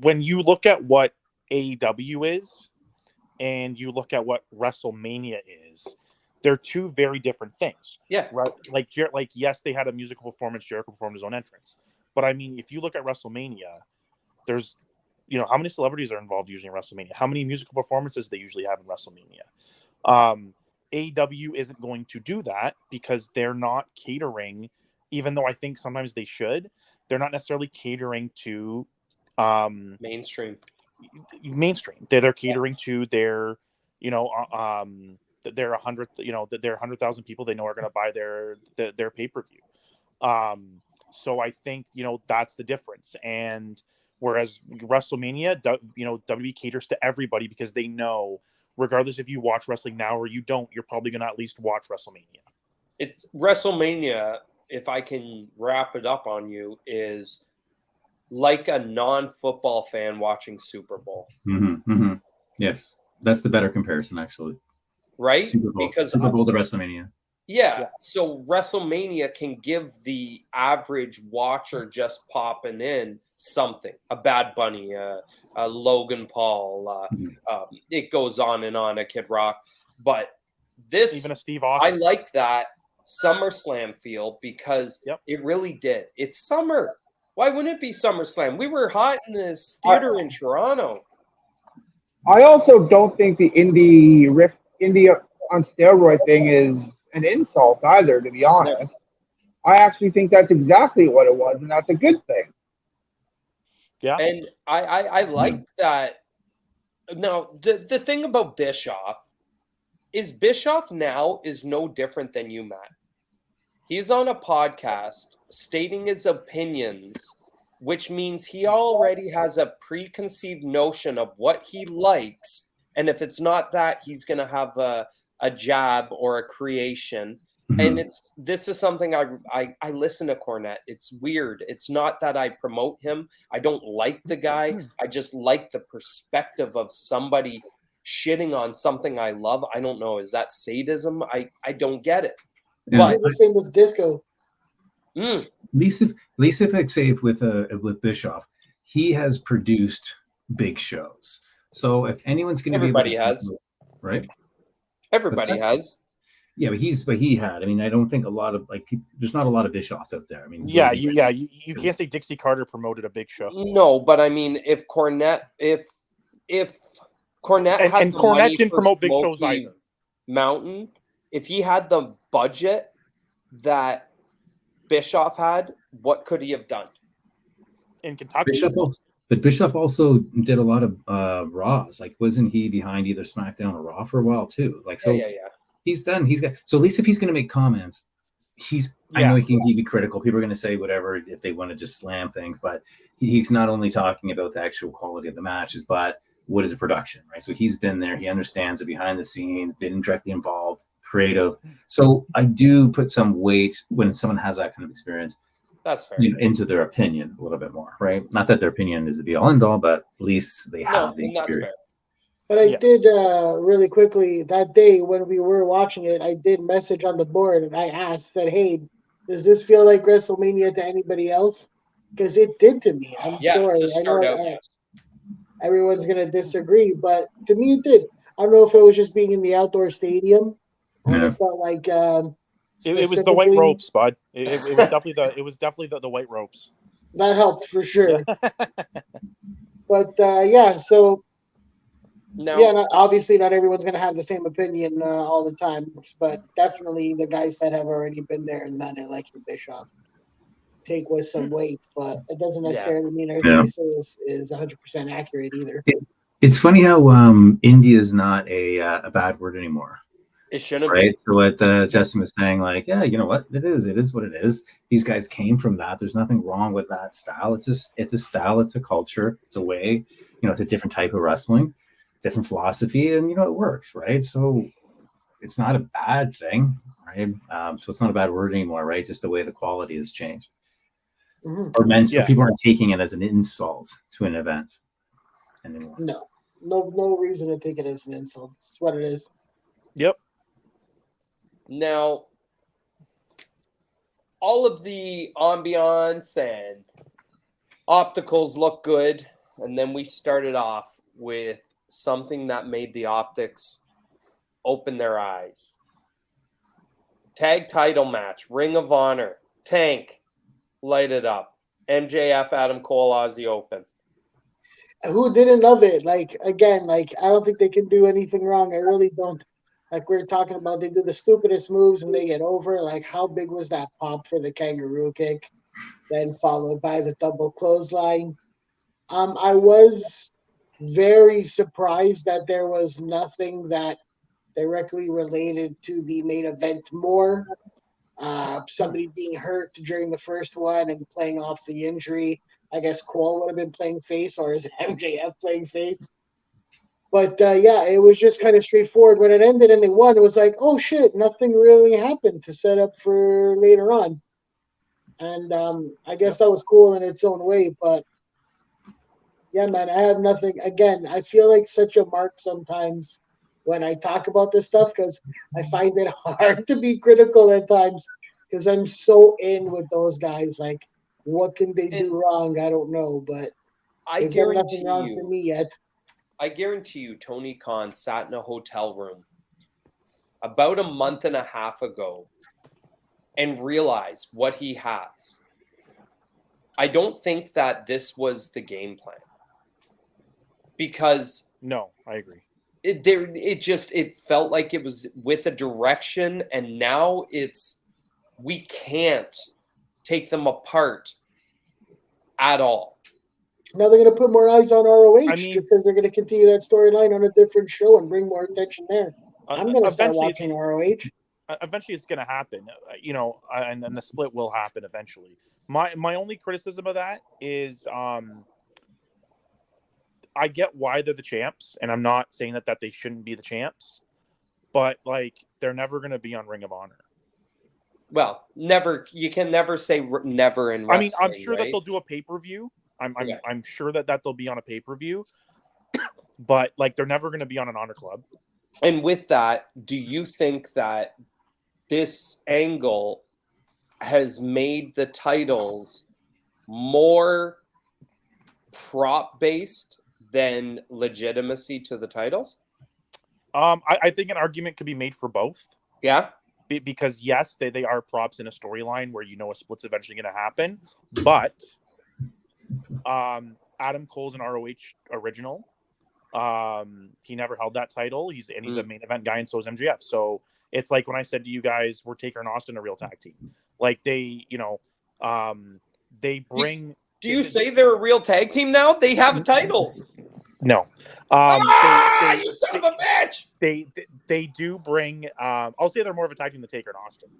when you look at what AEW is and you look at what WrestleMania is, they're two very different things. Yeah. Right. Like yes, they had a musical performance. Jericho performed his own entrance. But I mean, if you look at WrestleMania, there's, how many celebrities are involved usually in WrestleMania? How many musical performances they usually have in WrestleMania? AEW isn't going to do that because they're not catering, even though I think sometimes they should. They're not necessarily catering to mainstream. They're catering to their, they're 100, they're 100,000 people they know are going to buy their pay-per-view. So I think, that's the difference. And whereas WrestleMania, WWE caters to everybody because they know, regardless if you watch wrestling now or you don't, you're probably going to at least watch WrestleMania. It's WrestleMania, if I can wrap it up on you, is like a non-football fan watching Super Bowl. Mm-hmm, mm-hmm. Yes, that's the better comparison, actually. Right? Super Bowl, because Super Bowl to WrestleMania. Yeah, so WrestleMania can give the average watcher just popping in something, a Bad Bunny, a Logan Paul. It goes on and on, a Kid Rock. But this, Even a Steve I Austin. like that SummerSlam feel because it really did. It's summer. Why wouldn't it be SummerSlam? We were hot in this theater in Toronto. I also don't think the India on steroid thing is an insult either, to be honest. I actually think that's exactly what it was, and that's a good thing. Yeah. And I like that. Now, the thing about Bischoff is Bischoff now is no different than you, Matt. He's on a podcast stating his opinions, which means he already has a preconceived notion of what he likes. And if it's not that, he's going to have a jab or a creation. And this is something I listen to Cornette. It's weird. It's not that I promote him. I don't like the guy. I just like the perspective of somebody shitting on something I love. I don't know. Is that sadism? I don't get it. Yeah. But the same with disco. At least if I say with Bischoff, he has produced big shows. So if anyone's going to be able to, has, right? Everybody has. Yeah, but he had. I mean, I don't think a lot of there's not a lot of Bischoffs out there. I mean, you can't say Dixie Carter promoted a big show. No, but I mean, if Cornette and Cornette didn't promote big shows either. Mountain, if he had the budget that Bischoff had, what could he have done in Kentucky? Bischoff also did a lot of Raws. Like, wasn't he behind either SmackDown or Raw for a while too? Like, so. Yeah. He's done. He's got. So at least if he's going to make comments, I know he can be critical. People are going to say whatever if they want to just slam things, but he's not only talking about the actual quality of the matches, but what is the production, right? So he's been there. He understands the behind the scenes, been directly involved, creative. So I do put some weight when someone has that kind of experience. That's fair. Into their opinion a little bit more, right? Not that their opinion is the be all end all, but at least they have the experience. But I did really quickly that day when we were watching it, I did message on the board and I said, hey, does this feel like WrestleMania to anybody else? Because it did to me. I'm sorry. I know everyone's going to disagree, but to me it did. I don't know if it was just being in the outdoor stadium or it felt like it was the white ropes, bud. It was definitely the white ropes. That helped for sure. But so obviously not everyone's going to have the same opinion all the time, but definitely the guys that have already been there and done it, like Bischoff, take with some weight, but it doesn't necessarily mean everything they say is 100% accurate either. It's funny how India is not a bad word anymore. It shouldn't be. So what Justin was saying, like, yeah, you know what? It is what it is. These guys came from that. There's nothing wrong with that style. It's a style. It's a culture. It's a way. It's a different type of wrestling. Different philosophy, and it works, right? So it's not a bad thing, right? So it's not a bad word anymore, right? Just the way the quality has changed, or meant. So people aren't taking it as an insult to an event anymore. No reason to take it as an insult. It's what it is. Yep. Now, all of the ambiance and opticals look good, and then we started off with something that made the optics open their eyes. Tag title match, Ring of Honor, Tank, light it up. MJF, Adam Cole, Aussie Open. Who didn't love it? Like, again, I don't think they can do anything wrong. I really don't. Like we're talking about, they do the stupidest moves and they get over. Like, how big was that pop for the kangaroo kick? Then followed by the double clothesline. I was very surprised that there was nothing that directly related to the main event more. Somebody being hurt during the first one and playing off the injury. I guess Cole would have been playing face, or is it MJF playing face? But it was just kind of straightforward. When it ended and they won, it was like, oh shit, nothing really happened to set up for later on. And I guess that was cool in its own way, but yeah, man, I have nothing. Again, I feel like such a mark sometimes when I talk about this stuff because I find it hard to be critical at times because I'm so in with those guys. Like, What can they do wrong? I don't know, but I they've done guarantee nothing wrong for me yet. I guarantee you, Tony Khan sat in a hotel room about a month and a half ago and realized what he has. I don't think that this was the game plan, because No, I agree. it felt like it was with a direction, and now we can't take them apart at all. Now they're going to put more eyes on ROH I mean- because they're going to continue that storyline on a different show and bring more attention there. I'm going to start Eventually- watching ROH. Eventually it's going to happen, and then the split will happen eventually. My only criticism of that is I get why they're the champs, and I'm not saying that they shouldn't be the champs, but like they're never going to be on Ring of Honor. Well, never. You can never say never in wrestling. I mean, I'm sure that right? they'll do a pay-per-view. Okay. I'm sure that they'll be on a pay-per-view, but like they're never going to be on an Honor Club. And with that, do you think that this angle has made the titles more prop-based than legitimacy to the titles? I think an argument could be made for both. Yeah. Because yes, they are props in a storyline where a split's eventually going to happen, but Adam Cole's an ROH original. He never held that title. He's a main event guy, and so is MJF. So it's like when I said to you guys, we're Taker and Austin a real tag team. Like they bring. Do you say they're a real tag team now? They have titles. No. You son of a bitch! They do bring. I'll say they're more of a tag team than Taker and Austin.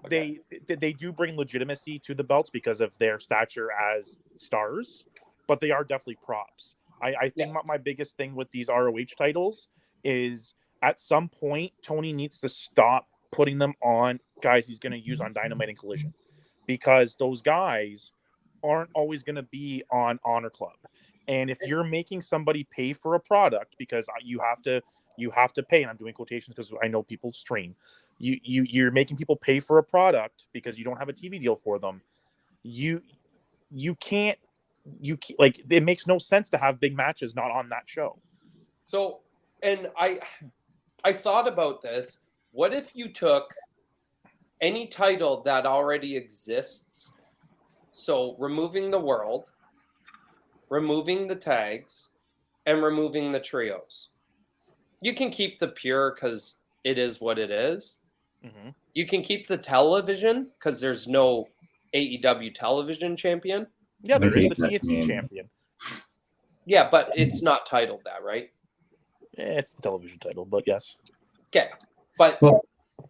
Okay. They do bring legitimacy to the belts because of their stature as stars, but they are definitely props. I think my biggest thing with these ROH titles is at some point Tony needs to stop putting them on guys he's going to use on Dynamite and Collision, because those guys aren't always going to be on Honor Club. And if you're making somebody pay for a product, because you have to pay, and I'm doing quotations because I know people stream, you're making people pay for a product because you don't have a TV deal for them. You can't like, it makes no sense to have big matches not on that show. So, and I thought about this. What if you took any title that already exists? So removing the world, removing the tags, and removing the trios. You can keep the pure because it is what it is. Mm-hmm. You can keep the television because there's no AEW television champion. Yeah, there is the TNT champion. Yeah, but it's not titled that, right? It's the television title, but yes. Okay, but well, I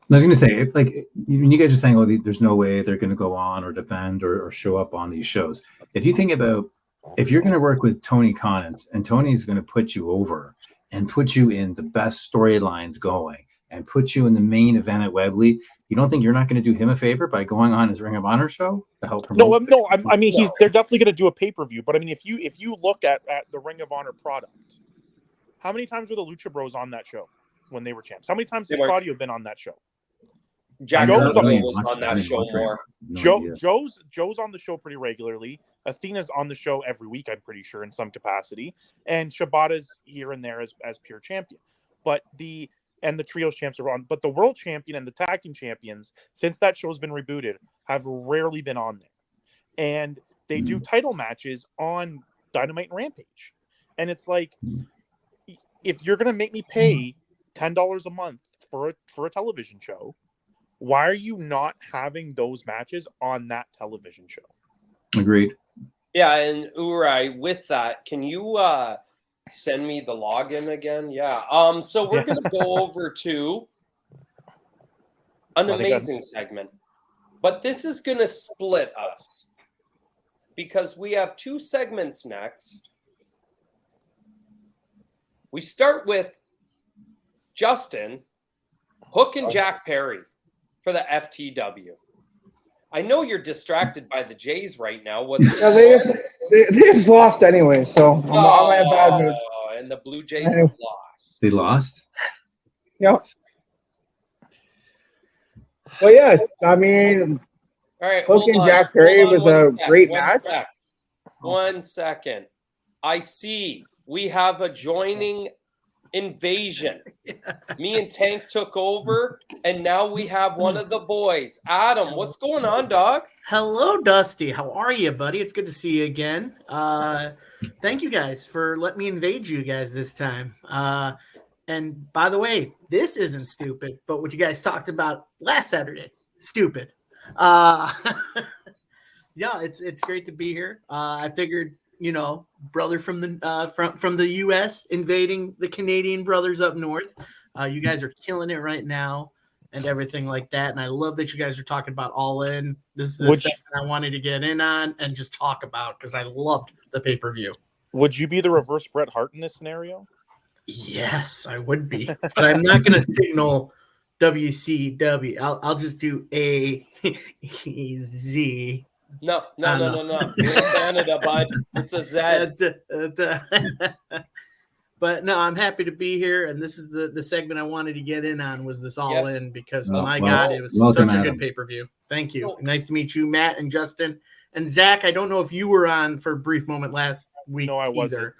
was going to say, if like when you guys are saying, "Oh, there's no way they're going to go on or defend or show up on these shows," if you think about if you're going to work with Tony Khan and Tony's going to put you over and put you in the best storylines going and put you in the main event at Webley, you don't think you're not going to do him a favor by going on his Ring of Honor show to help promote? No. I mean, they're definitely going to do a pay-per-view, but I mean, if you look at the Ring of Honor product, how many times were the Lucha Bros on that show when they were champs? How many times has Claudio been on that show? Jack Joe's was on that show more. Joe's on the show pretty regularly. Athena's on the show every week, I'm pretty sure, in some capacity. And Shibata's here and there as pure champion. But the trios champs are on. But the world champion and the tag team champions, since that show's been rebooted, have rarely been on there. And they do title matches on Dynamite and Rampage. And it's like, if you're gonna make me pay $10 a month for a television show, why are you not having those matches on that television show? Agreed. Yeah, and Uri, with that, can you send me the login again? Yeah. So we're gonna go over to an amazing segment, but this is gonna split us because we have two segments next. We start with Justin, Hook, and Jack Perry for the FTW. I know you're distracted by the Jays right now. They just lost anyway, so I'm in a bad mood. And the Blue Jays have lost. They lost? Yep. Well, yeah, I mean, All right, Hook hold and on. Jack Perry Hold on was one a sec, great one match. sec. 1 second. I see we have a joining invasion. Me and Tank took over, and now we have one of the boys. Adam, what's going on, dog? Hello, Dusty. How are you, buddy? It's good to see you again. Thank you guys for letting me invade you guys this time. And by the way, this isn't stupid, but what you guys talked about last Saturday, stupid. Uh, yeah, it's great to be here. I figured, brother from the U.S. invading the Canadian brothers up north. You guys are killing it right now and everything like that. And I love that you guys are talking about All In. This is the segment I wanted to get in on and just talk about because I loved the pay-per-view. Would you be the reverse Bret Hart in this scenario? Yes, I would be, but I'm not going to signal WCW. I'll just do AEZ. No. We're in Canada, bud. It's a Z. But no, I'm happy to be here, and this is the segment I wanted to get in on was this All Yes. In because God, it was welcome, such a Adam. good pay-per-view. Thank you. Cool. Nice to meet you, Matt and Justin and Zach. I don't know if you were on for a brief moment last week. No, I wasn't. either.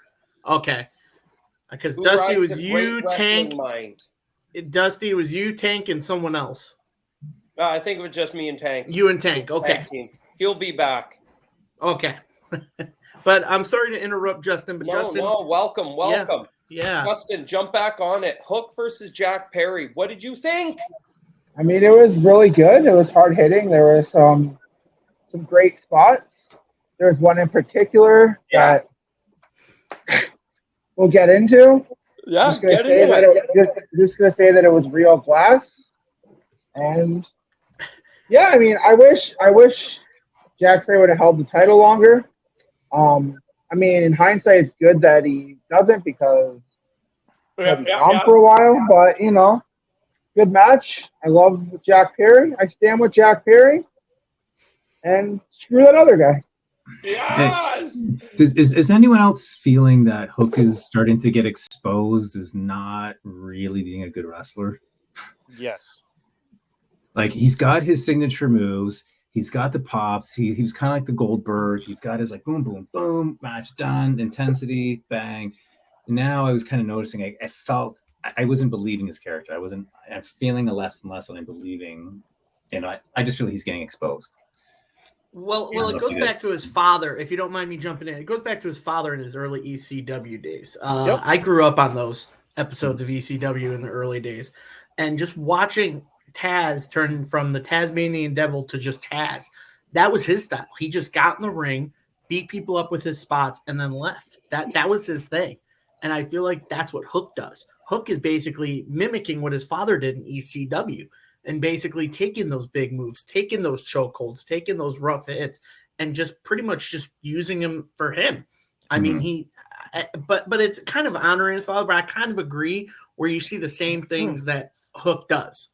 Okay, because Who Dusty rides was a you, great Tank. wrestling mind? Dusty, it was you, Tank, and someone else. I think it was just me and Tank. You and Tank. Okay. Tag team. He'll be back. Okay. But I'm sorry to interrupt, Justin. But Justin, welcome. yeah. Justin, jump back on it. Hook versus Jack Perry. What did you think? I mean, it was really good. It was hard hitting. There were some great spots. There's one in particular that we'll get into. Yeah, Just gonna say that it was real glass. And yeah, I mean, I wish Jack Perry would have held the title longer. I mean, in hindsight, it's good that he doesn't because he'll be gone for a while. But good match. I love Jack Perry. I stand with Jack Perry. And screw that other guy. Yes. Is anyone else feeling that Hook is starting to get exposed as not really being a good wrestler? Yes. Like he's got his signature moves. He's got the pops. He was kind of like the Goldberg. He's got his like boom, boom, boom, match done, intensity, bang. And now I was kind of noticing I felt I wasn't believing his character. I'm feeling a less and less than I'm believing. And I just feel like he's getting exposed. Well, it goes back to his father. If you don't mind me jumping in, it goes back to his father in his early ECW days. Yep. I grew up on those episodes of ECW in the early days, and just watching Taz turn from the Tasmanian Devil to just Taz, that was his style. He just got in the ring, beat people up with his spots, and then left. That was his thing, and I feel like that's what Hook does. Hook is basically mimicking what his father did in ECW. And basically taking those big moves, taking those chokeholds, taking those rough hits, and just pretty much just using them for him. I mean, but it's kind of honoring his father, but I kind of agree where you see the same things that Hook does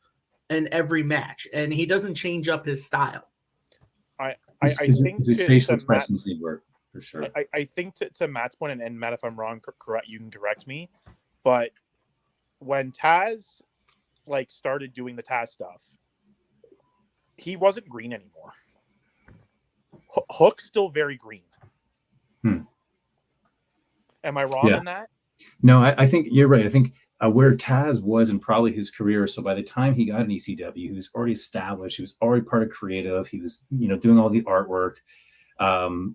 in every match, and he doesn't change up his style. I think his facial expressions need work for sure. I think to Matt's point, and Matt, if I'm wrong, correct, you can correct me, but when Taz started doing the Taz stuff, he wasn't green anymore. Hook's still very green. Am I wrong in that? No, I think you're right. I think where Taz was in probably his career, so by the time he got an ECW, he was already established. He was already part of creative. He was, doing all the artwork.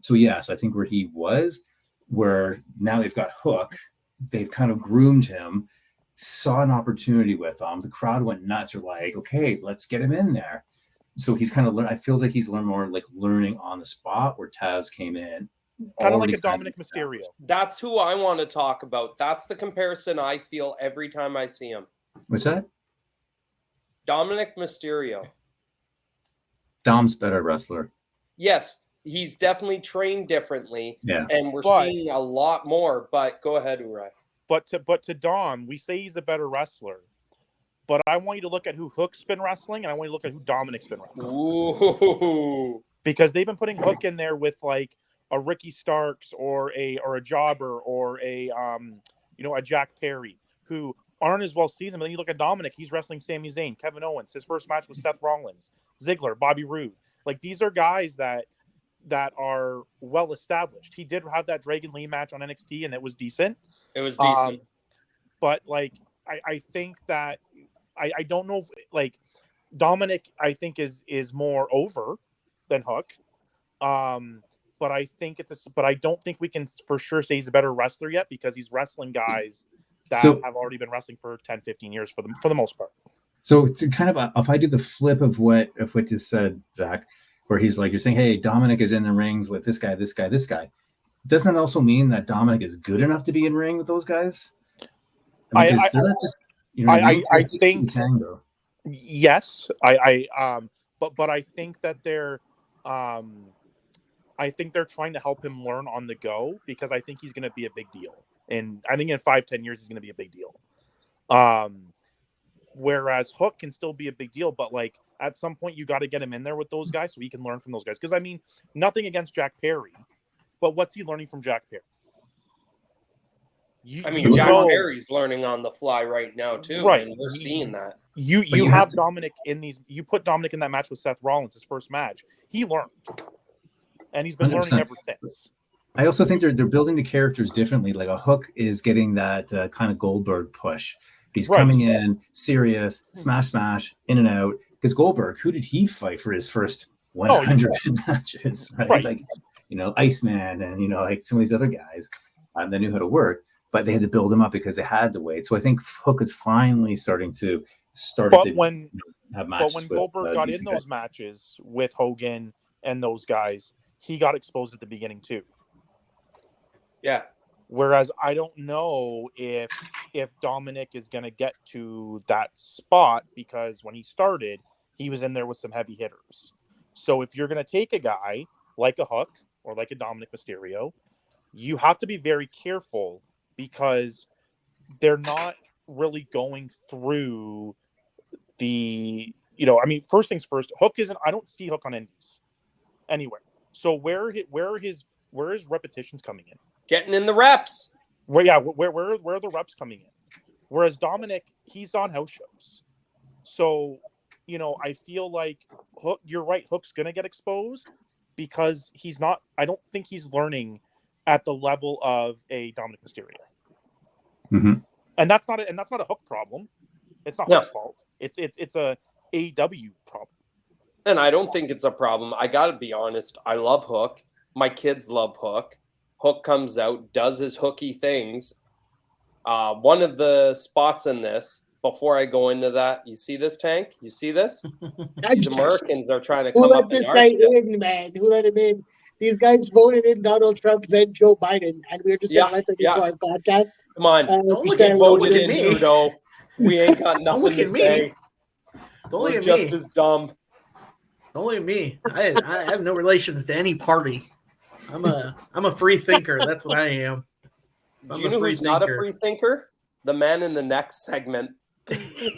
So yes, I think where he was, where now they've got Hook, they've kind of groomed him, saw an opportunity with him. The crowd went nuts. Are like, okay, let's get him in there. So he's kind of learned. I feels like he's learned more learning on the spot where Taz came in. Kind of like a Dominic Mysterio. That's who I want to talk about. That's the comparison I feel every time I see him. What's that? Dominic Mysterio. Dom's better wrestler. Yes, he's definitely trained differently. Yeah. And we're seeing a lot more. But go ahead, Uri. But to Dom, we say he's a better wrestler. But I want you to look at who Hook's been wrestling, and I want you to look at who Dominic's been wrestling. Ooh. Because they've been putting Hook in there with a Ricky Starks or a Jobber or a Jack Perry who aren't as well seasoned. But then you look at Dominic, he's wrestling Sami Zayn, Kevin Owens. His first match was Seth Rollins, Ziggler, Bobby Roode. Like these are guys that are well established. He did have that Dragon Lee match on NXT, and it was decent. It was decent. But like I think that I don't know if, like, Dominic I think is more over than Hook. But I think but I don't think we can for sure say he's a better wrestler yet, because he's wrestling guys that have already been wrestling for 10, 15 years for the most part. So to kind of, if I do the flip of what you said, Zach, where he's like, you're saying, hey, Dominic is in the rings with this guy, this guy, this guy. Doesn't that also mean that Dominic is good enough to be in ring with those guys? I think tango. Yes, but I think that they're trying to help him learn on the go, because I think he's going to be a big deal, and I think in 5-10 years he's going to be a big deal. Whereas Hook can still be a big deal, but like at some point you got to get him in there with those guys so he can learn from those guys. Because I mean, nothing against Jack Perry, but what's he learning from Jack Perry? Jack Perry's learning on the fly right now too, right? And we're seeing that. You have Dominic in these. You put Dominic in that match with Seth Rollins, his first match. He learned, and he's been 100%. Learning ever since. I also think they're building the characters differently. Like a Hook is getting that kind of Goldberg push. He's coming in serious, smash, in and out. Because Goldberg, who did he fight for his first 100 matches? Right? Like, Iceman and, like some of these other guys that knew how to work. But they had to build him up because they had to wait. So I think Hook is finally starting to have matches. But when Goldberg got in those matches with Hogan and those guys, he got exposed at the beginning too. Yeah. Whereas I don't know if Dominic is going to get to that spot, because when he started, he was in there with some heavy hitters. So if you're going to take a guy like a Hook or like a Dominic Mysterio, you have to be very careful, because they're not really going through the, first things first, Hook isn't, I don't see Hook on Indies anywhere. So where are his repetitions coming in? Getting in the reps. Where are the reps coming in? Whereas Dominic, he's on house shows. So, I feel like Hook, you're right, Hook's going to get exposed, because I don't think he's learning at the level of a Dominic Mysterio. Mm-hmm. And that's not a Hook problem. It's not Hook's fault. It's a AEW problem. And I don't think it's a problem. I got to be honest. I love Hook. My kids love Hook. Hook comes out, does his hooky things. One of the spots in this, before I go into that, you see this, Tank? You see this? These Americans are trying to come up. Who let this guy in, man? Who let him in? These guys voted in Donald Trump, then Joe Biden, and we're just going to let them into our podcast. Come on. Don't voted in Trudeau. We ain't got nothing to say. We're just as dumb. Don't look at me. I have no relations to any party. I'm a free thinker. That's what I am. Do you know who's not a free thinker? The man in the next segment.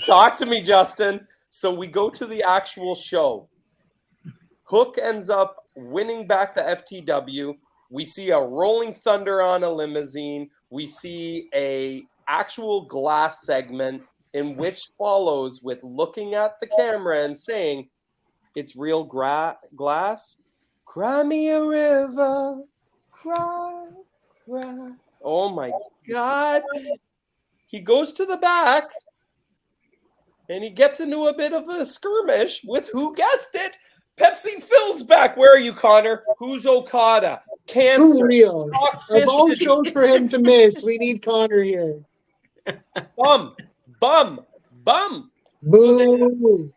Talk to me, Justin. So we go to the actual show. Hook ends up winning back the FTW. We see a Rolling Thunder on a limousine. We see a actual glass segment, in which follows with looking at the camera and saying, "It's real glass. Cry me a river. Cry, cry." Oh my God. He goes to the back and he gets into a bit of a skirmish with, who guessed it, Pepsi Phil's back. Where are you, Connor? Who's Okada? Cancer. Too real. Of all shows for him to miss, we need Connor here. Bum. Boo. So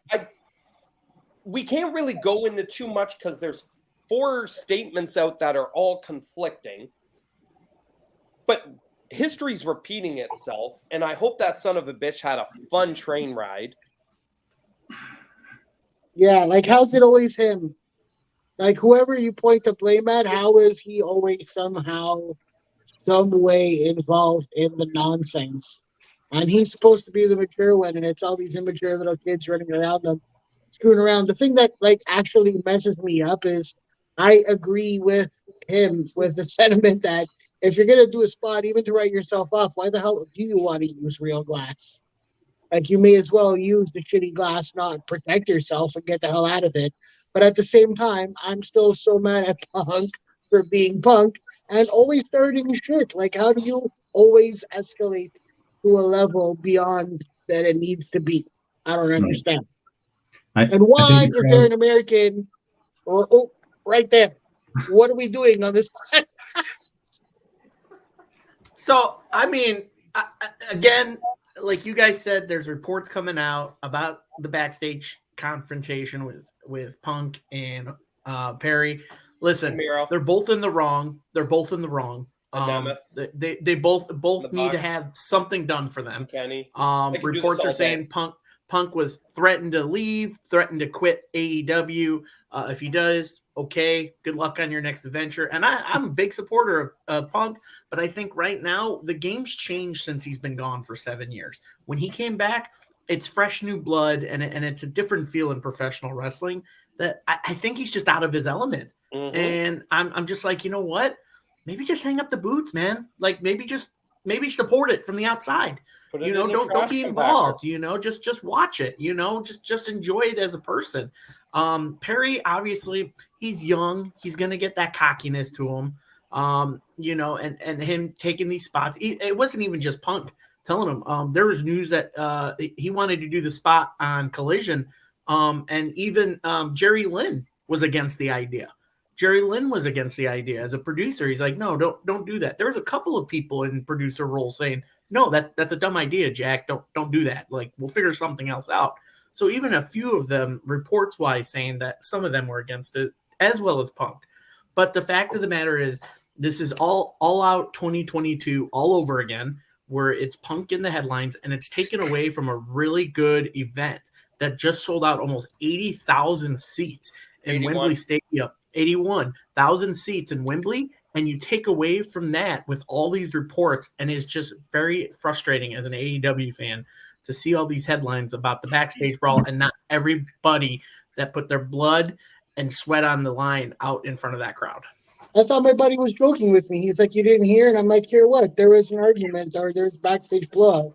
we can't really go into too much, because there's 4 statements out that are all conflicting. But history's repeating itself, and I hope that son of a bitch had a fun train ride. Yeah, like, how's it always him? Like, whoever you point the blame at, how is he always somehow, some way involved in the nonsense? And he's supposed to be the mature one, and it's all these immature little kids running around them, screwing around. The thing that, like, actually messes me up is I agree with him with the sentiment that if you're going to do a spot, even to write yourself off, why the hell do you want to use real glass? Like, you may as well use the shitty glass, not protect yourself and get the hell out of it. But at the same time, I'm still so mad at Punk for being Punk and always starting shit. Like, how do you always escalate to a level beyond that it needs to be? I don't understand. And I why think the is there crowd, an American? Or right there. What are we doing on this? So, I mean, again, like you guys said, there's reports coming out about the backstage confrontation with Punk and Perry. Listen, Miro, they're both in the wrong. They're both in the wrong. and Nemeth, They both the need to Bucks, have something done for them. and Kenny. I can do this Reports all are saying Punk was threatened to leave, threatened to quit AEW. If he does, okay, good luck on your next adventure. And I'm a big supporter of Punk, but I think right now the game's changed since he's been gone for 7 years. When he came back, it's fresh new blood, and it's a different feel in professional wrestling that I think he's just out of his element. Mhm. And I'm just like, you know what? Maybe just hang up the boots, man. Like maybe support it from the outside. Put it You know, in a don't trash be compactor. involved. You know, just watch it. You know, just enjoy it as a person. Perry, obviously, he's young. He's gonna get that cockiness to him. You know, and him taking these spots. It wasn't even just Punk telling him. There was news that he wanted to do the spot on Collision. And even Jerry Lynn was against the idea. Jerry Lynn was against the idea as a producer. He's like, no, don't do that. There was a couple of people in producer roles saying, no, that's a dumb idea, Jack. Don't do that. Like, we'll figure something else out. So even a few of them, reports wise, saying that some of them were against it, as well as Punk. But the fact of the matter is, this is all out 2022 all over again, where it's Punk in the headlines, and it's taken away from a really good event that just sold out almost 80,000 seats in 81. Wembley Stadium. 81,000 seats in Wembley, and you take away from that with all these reports, and it's just very frustrating as an AEW fan to see all these headlines about the backstage brawl and not everybody that put their blood and sweat on the line out in front of that crowd. I thought my buddy was joking with me. He's like, you didn't hear? And I'm like, hear what? There was an argument or there's backstage blowout.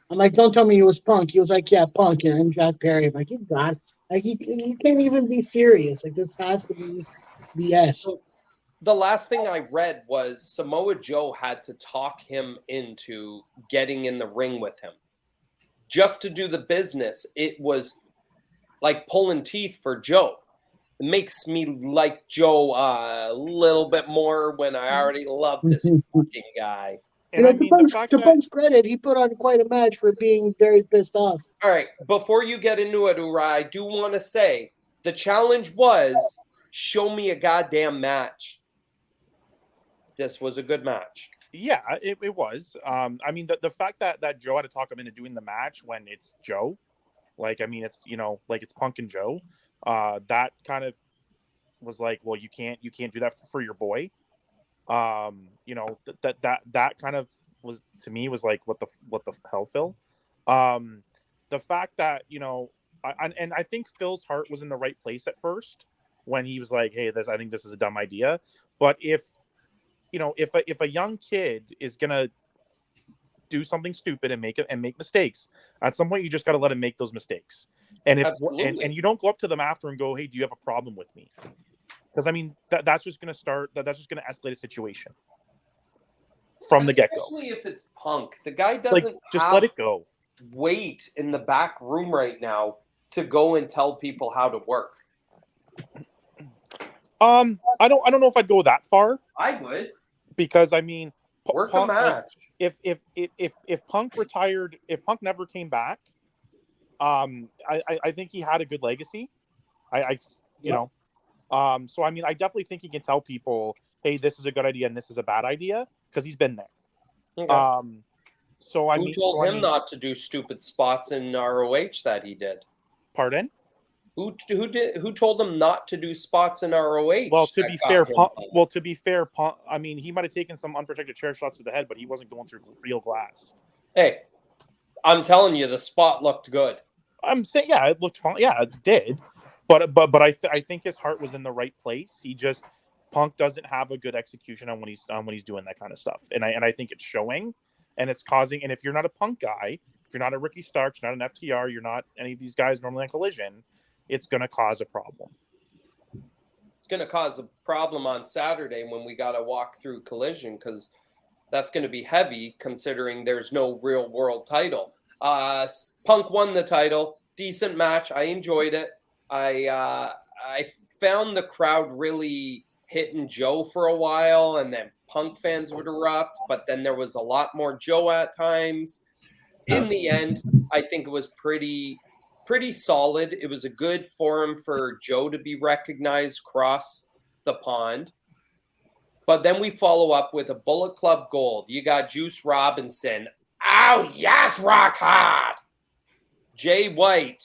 I'm like, don't tell me it was Punk. He was like, yeah, Punk. And I'm Jack Perry. I'm like, you got it. Like, you can't even be serious. Like, this has to be BS. The last thing I read was Samoa Joe had to talk him into getting in the ring with him. Just to do the business, it was like pulling teeth for Joe. It makes me like Joe a little bit more when I already love this fucking guy. And I mean, to Punk's credit, he put on quite a match for being very pissed off. All right, before you get into it, Uri, I do want to say the challenge was show me a goddamn match. This was a good match. Yeah, it was. I mean, the fact that Joe had to talk him into doing the match when it's Joe, like, I mean, it's, you know, like it's Punk and Joe. That kind of was like, well, you can't do that for your boy. You know, that kind of was, to me, was like, what the hell, Phil? The fact that, you know, I think Phil's heart was in the right place at first when he was like, hey, I think this is a dumb idea. But if a young kid is gonna do something stupid and make mistakes, at some point you just got to let him make those mistakes. And if and you don't go up to them after and go, hey, do you have a problem with me? Because I mean, that's just gonna escalate a situation from the get-go. Especially if it's Punk, the guy doesn't just let it go. Wait in the back room right now to go and tell people how to work. I don't know if I'd go that far. I would, because I mean, work Punk, a match. Like, if Punk retired, if Punk never came back, I think he had a good legacy. You know, so I mean, I definitely think he can tell people, hey, this is a good idea and this is a bad idea, because he's been there. Okay. So I Who mean, told him not to do stupid spots in ROH that he did? Pardon? Who told him not to do spots in ROH? Well, to be fair, Punk, I mean, he might have taken some unprotected chair shots to the head, but he wasn't going through real glass. Hey, I'm telling you, the spot looked good. I'm saying, yeah, it looked fine. Yeah, it did. But I think his heart was in the right place. Punk doesn't have a good execution on when he's doing that kind of stuff, and I think it's showing, and it's causing. And if you're not a Punk guy, if you're not a Ricky Starks, you're not an FTR, you're not any of these guys normally on Collision, it's going to cause a problem. it's going to cause a problem on Saturday when we got to walk through Collision, because that's going to be heavy considering there's no real world title. Punk won the title. Decent match. I enjoyed it. I found the crowd really hitting Joe for a while, and then Punk fans would erupt, but then there was a lot more Joe at times. In the end, I think it was pretty solid. It was a good forum for Joe to be recognized across the pond. But then we follow up with a Bullet Club Gold. You got Juice Robinson. Oh, yes, rock hard. Jay White.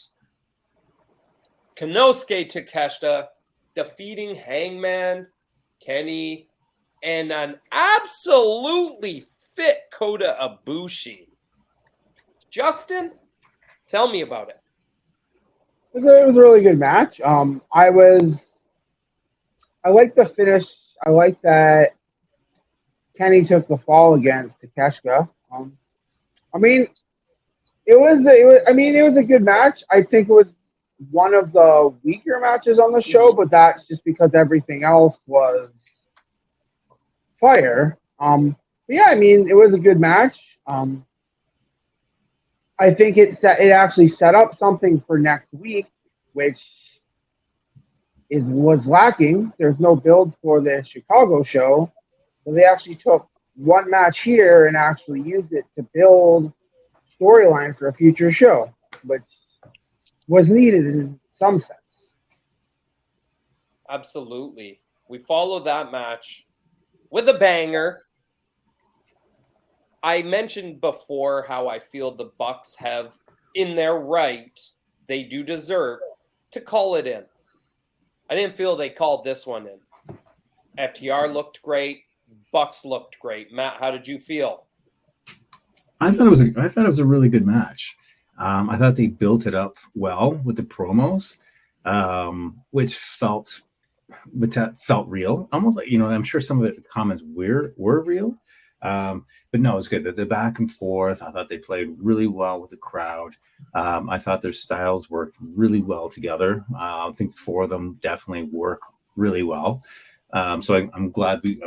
Konosuke Takeshita defeating Hangman, Kenny, and an absolutely fit Kota Ibushi. Justin, tell me about it. It was a really good match. I like the finish. I like that Kenny took the fall against Takeshita. I mean, it was a good match. I think it was one of the weaker matches on the show, but that's just because everything else was fire. But yeah, I mean, it was a good match. I think it actually set up something for next week, which was lacking. There's no build for the Chicago show, so they actually took one match here and actually used it to build storyline for a future show, which was needed in some sense. Absolutely. We followed that match with a banger. I mentioned before how I feel the Bucks have, in their right, they do deserve to call it in. I didn't feel they called this one in. FTR looked great. Bucks looked great. Matt, how did you feel? I thought it was a really good match. I thought they built it up well with the promos, which felt real, almost like, I'm sure some of the comments were real, but no, it was good. The back and forth, I thought they played really well with the crowd. I thought their styles worked really well together. I think the four of them definitely work really well. So I'm glad we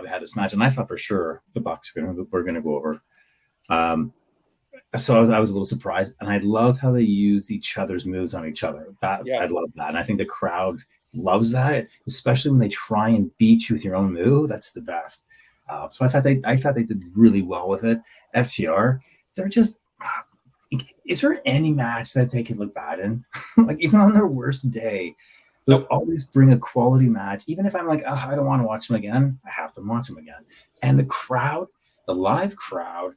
had this match, and I thought for sure the Bucks were going to go over. So I was a little surprised, and I loved how they used each other's moves on each other. I love that, and I think the crowd loves that, especially when they try and beat you with your own move. That's the best. So I thought they did really well with it. FTR, they're just. Is there any match that they could look bad in? Like, even on their worst day, they'll always bring a quality match. Even if I'm like, oh, I don't want to watch them again, I have to watch them again. And the crowd, the live crowd,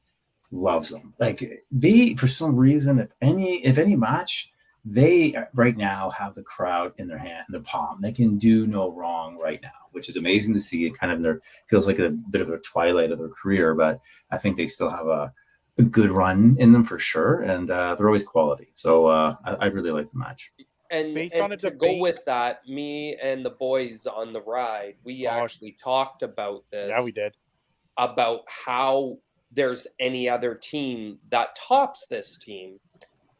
loves them. Like, they, for some reason, if any match, they right now have the crowd in their hand, in their palm. They can do no wrong right now, which is amazing to see. It kind of feels like a bit of a twilight of their career, but I think they still have a good run in them for sure, and they're always quality. So I really like the match. And to go with that, me and the boys on the ride, we actually talked about this. Yeah, we did. About how there's any other team that tops this team.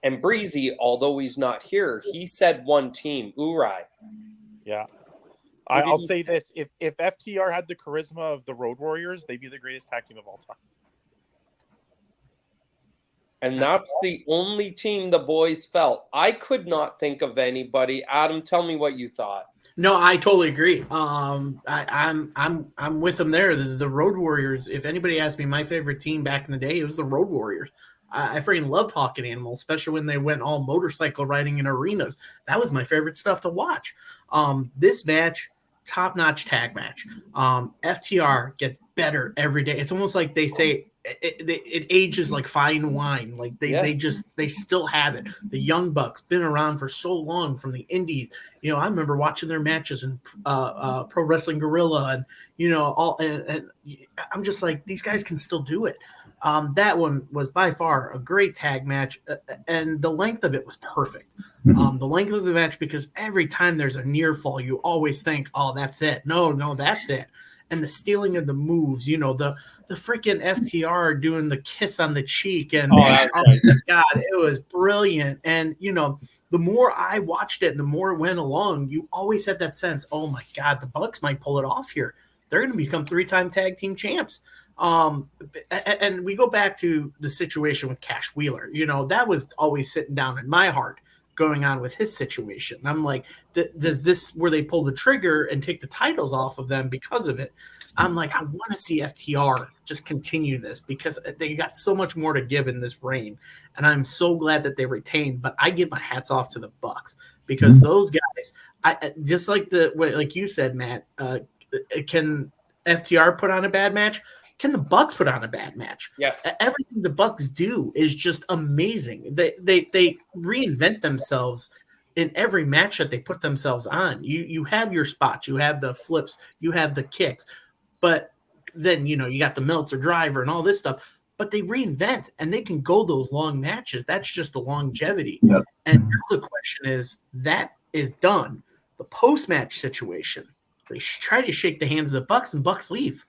And Breezy, although he's not here, he said one team, Urai. Yeah. I'll say this. If FTR had the charisma of the Road Warriors, they'd be the greatest tag team of all time. And that's the only team the boys felt. I could not think of anybody. Adam, tell me what you thought. No, I totally agree. I'm with them there. The Road Warriors. If anybody asked me my favorite team back in the day, it was the Road Warriors. I freaking loved Talking Animals, especially when they went all motorcycle riding in arenas. That was my favorite stuff to watch. This match, top-notch tag match. FTR gets better every day. It's almost like they say it ages like fine wine. Like they still have it. The Young Bucks been around for so long from the indies. I remember watching their matches in Pro Wrestling Guerrilla, and I'm just like, these guys can still do it. That one was by far a great tag match, and the length of it was perfect. The length of the match, because every time there's a near fall, you always think, oh, that's it. No, that's it. and the stealing of the moves, you know, the freaking FTR doing the kiss on the cheek, and that's right. my God, it was brilliant. And you know, the more I watched it and the more it went along, you always had that sense, oh my God, the Bucks might pull it off here. They're going to become 3-time tag team champs. And we go back to the situation with Cash Wheeler. You know, that was always sitting down in my heart going on with his situation. I'm like, does this where they pull the trigger and take the titles off of them because of it? I'm like, I want to see FTR just continue this because they got so much more to give in this reign. And I'm so glad that they retained, but I give my hats off to the Bucks because those guys, I just like like you said, Matt, can FTR put on a bad match? Can the Bucks put on a bad match? Yeah. Everything the Bucks do is just amazing. They reinvent themselves in every match that they put themselves on. You have your spots, you have the flips, you have the kicks, but then you know you got the Meltzer driver and all this stuff. But they reinvent and they can go those long matches. That's just the longevity. Yep. And now the question is that is done. The post-match situation, they try to shake the hands of the Bucks and Bucks leave.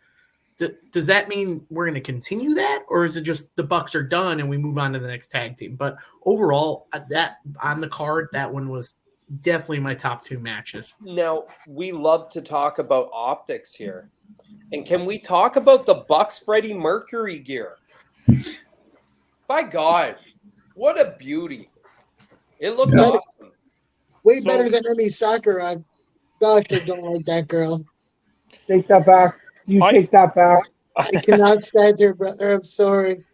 Does that mean we're going to continue that, or is it just the Bucks are done and we move on to the next tag team? But overall, that on the card, that one was definitely my top 2 matches. Now, we love to talk about optics here. And can we talk about the Bucks Freddie Mercury gear? By God, what a beauty. It looked awesome. Way better than Emi Sakura. Gosh, I don't like that girl. Take that back. Take that back. I cannot stand her, brother. I'm sorry.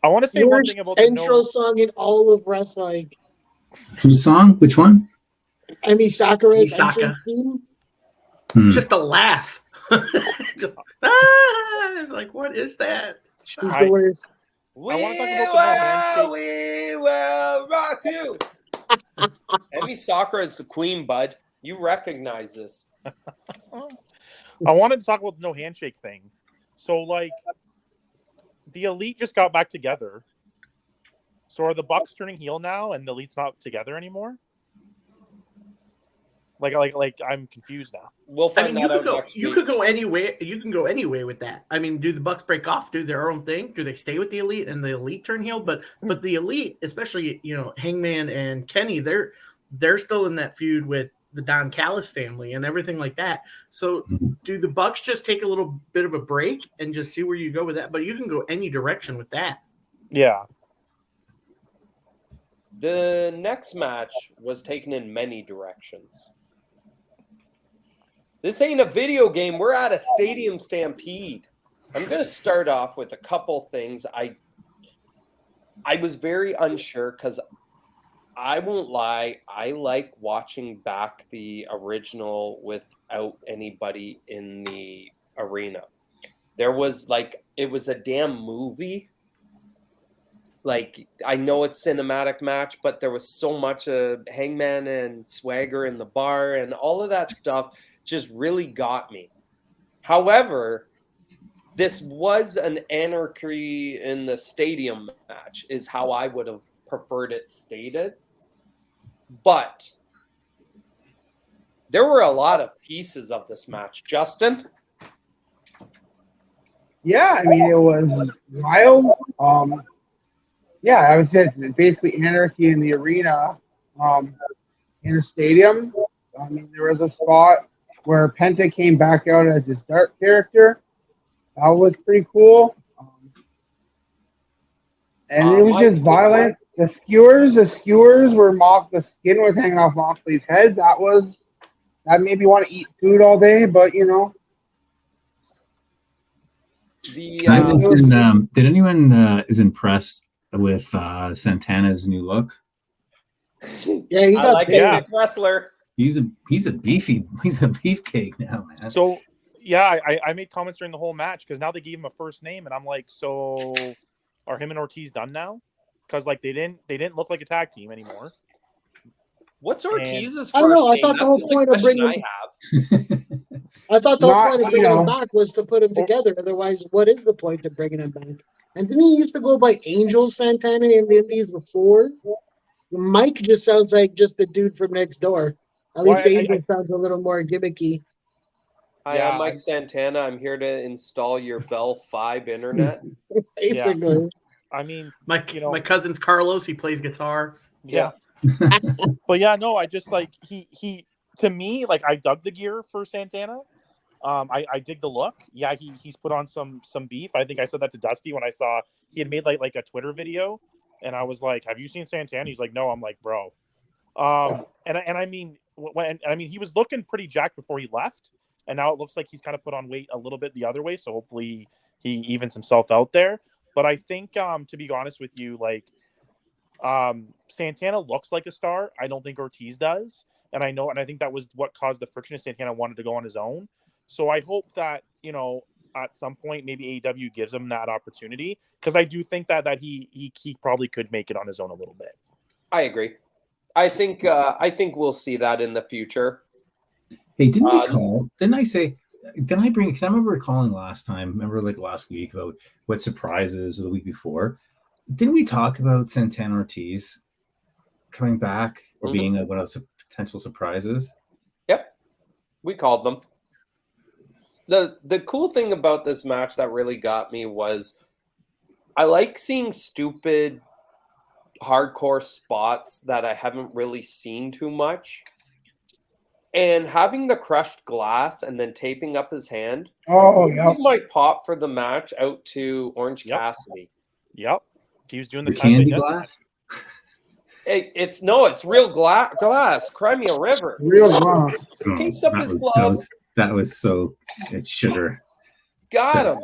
I want to say one thing about the intro song in all of wrestling. Whose song? Which one? Emi Sakura's Misaka. theme. Just a laugh. Just it's like, what is that? She's the worst. We will rock you. Emi Sakura is the queen, bud. You recognize this. I wanted to talk about the no handshake thing. So, like, the Elite just got back together. So, are the Bucks turning heel now, and the Elite's not together anymore? Like, I'm confused now. We'll find that out next week. You could go anywhere. You can go anyway with that. I mean, do the Bucks break off, do their own thing? Do they stay with the Elite and the Elite turn heel? But the Elite, especially Hangman and Kenny, they're still in that feud with the Don Callis family and everything like that. So do the Bucks just take a little bit of a break and just see where you go with that? But you can go any direction with that. Yeah. The next match was taken in many directions. This ain't a video game. We're at a stadium stampede. I'm going to start off with a couple things. I was very unsure because I won't lie, I like watching back the original without anybody in the arena. There was it was a damn movie. Like, I know it's cinematic match, but there was so much of Hangman and Swagger in the bar and all of that stuff just really got me. However, this was an anarchy in the stadium match is how I would have preferred it stated. But there were a lot of pieces of this match. Justin? Yeah, I mean, it was wild. Yeah, I was just basically anarchy in the arena, in a stadium. I mean, there was a spot where Penta came back out as his dark character. That was pretty cool. And it was just violent. The skewers were the skin was hanging off Moxley's head. That made me want to eat food all day, but Did anyone is impressed with Santana's new look? Yeah, he got big wrestler. He's a beefcake now, man. So yeah, I made comments during the whole match because now they gave him a first name, and I'm like, so are him and Ortiz done now? Because they didn't look like a tag team anymore. What's Ortiz's first I don't know. I name? thought the That's whole the only point of question bringing I I thought the whole point of Not, bringing him back was to put him together. Otherwise, what is the point of bringing him back? And didn't he used to go by Angel Santana in the Indies before? Mike just sounds like just the dude from next door. At least Angel sounds a little more gimmicky. Hi, Yeah, I'm Mike Santana. I'm here to install your Bell 5 internet. Basically. I mean, My you know, my cousin's Carlos. He plays guitar. yeah. But yeah, no, I just like he to me, like I dug the gear for Santana. I dig the look. Yeah, he's put on some beef. I think I said that to Dusty when I saw he had made like a Twitter video, and I was like, "Have you seen Santana?" He's like, "No." I'm like, "Bro." And I mean, he was looking pretty jacked before he left, and now it looks like he's kind of put on weight a little bit the other way. So hopefully he evens himself out there. But I think, to be honest with you, like, Santana looks like a star. I don't think Ortiz does, and I think that was what caused the friction. Santana wanted to go on his own. So I hope that, at some point maybe AEW gives him that opportunity, because I do think that he probably could make it on his own a little bit. I agree. I think we'll see that in the future. Hey, didn't we call? Didn't I say? Didn't I bring? Because I remember calling last time. Remember, like last week about what surprises, or the week before. Didn't we talk about Santana Ortiz coming back or being one of the potential surprises? Yep, we called them. The cool thing about this match that really got me was I like seeing stupid hardcore spots that I haven't really seen too much. And having the crushed glass and then taping up his hand. Oh, yeah. He might pop for the match out to Orange Cassidy. Yep. He was doing the candy glass. It's real glass. Crimea River. Real glass. Keeps up his gloves. That was so. It's sugar. Got him.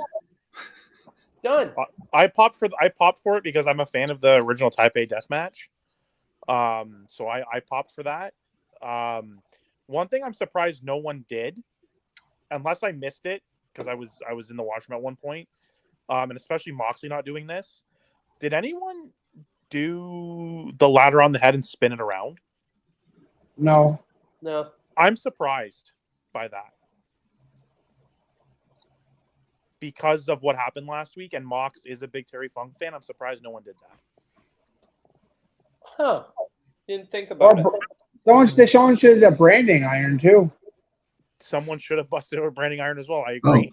Done. I popped for it because I'm a fan of the original Taipei Deathmatch. So I popped for that. One thing I'm surprised no one did, unless I missed it because I was in the washroom at one point, and especially Moxley not doing this. Did anyone do the ladder on the head and spin it around? No. I'm surprised by that because of what happened last week, and Mox is a big Terry Funk fan. I'm surprised no one did that. Huh. Didn't think about it. Someone should have the branding iron too. Someone should have busted a branding iron as well. I agree.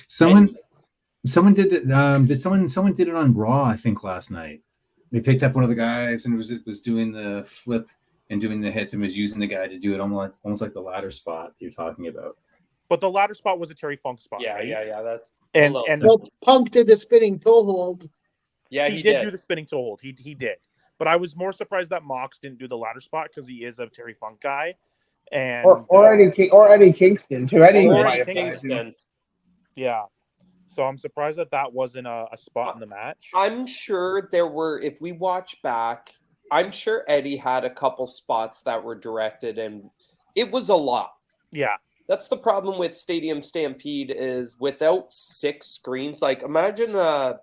Someone did it. Someone did it on Raw, I think, last night. They picked up one of the guys and it was doing the flip and doing the hits and was using the guy to do it almost like the ladder spot you're talking about. But the ladder spot was a Terry Funk spot, right? Yeah. That's and Punk did the spinning toe hold. Yeah, he did do the spinning toe hold. He did. But I was more surprised that Mox didn't do the ladder spot because he is a Terry Funk guy. And or Eddie Kingston too. Eddie Kingston. Yeah. So I'm surprised that wasn't a spot in the match. I'm sure there were, if we watch back, I'm sure Eddie had a couple spots that were directed, and it was a lot. Yeah. That's the problem with Stadium Stampede is without 6 screens. Like, imagine a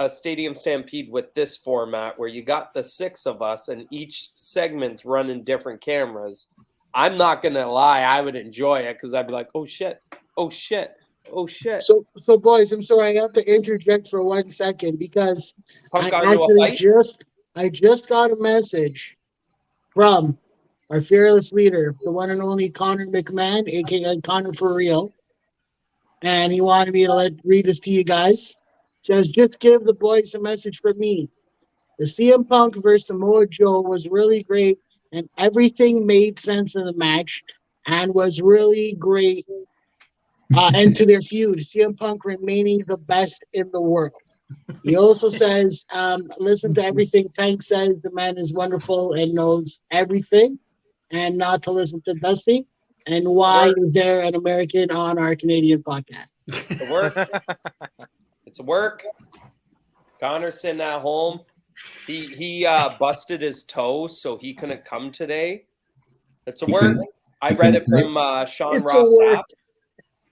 Stadium Stampede with this format where you got the 6 of us and each segment's running different cameras. I'm not going to lie. I would enjoy it because I'd be like, oh, shit. So boys, I'm sorry. I have to interject for 1 second because Punk I just got a message from our fearless leader, the one and only Connor McMahon, aka Connor for Real, and he wanted me to read this to you guys. It says, just give the boys a message from me. The CM Punk versus Samoa Joe was really great, and everything made sense in the match and was really great. And to their feud, CM Punk remaining the best in the world. He also says, listen to everything Tank says. The man is wonderful and knows everything, and not to listen to Dusty. And why is there an American on our Canadian podcast? It's a work. Connor's sitting at home. He busted his toe, so he couldn't come today. It's a work. I read it from Sean Ross Sapp.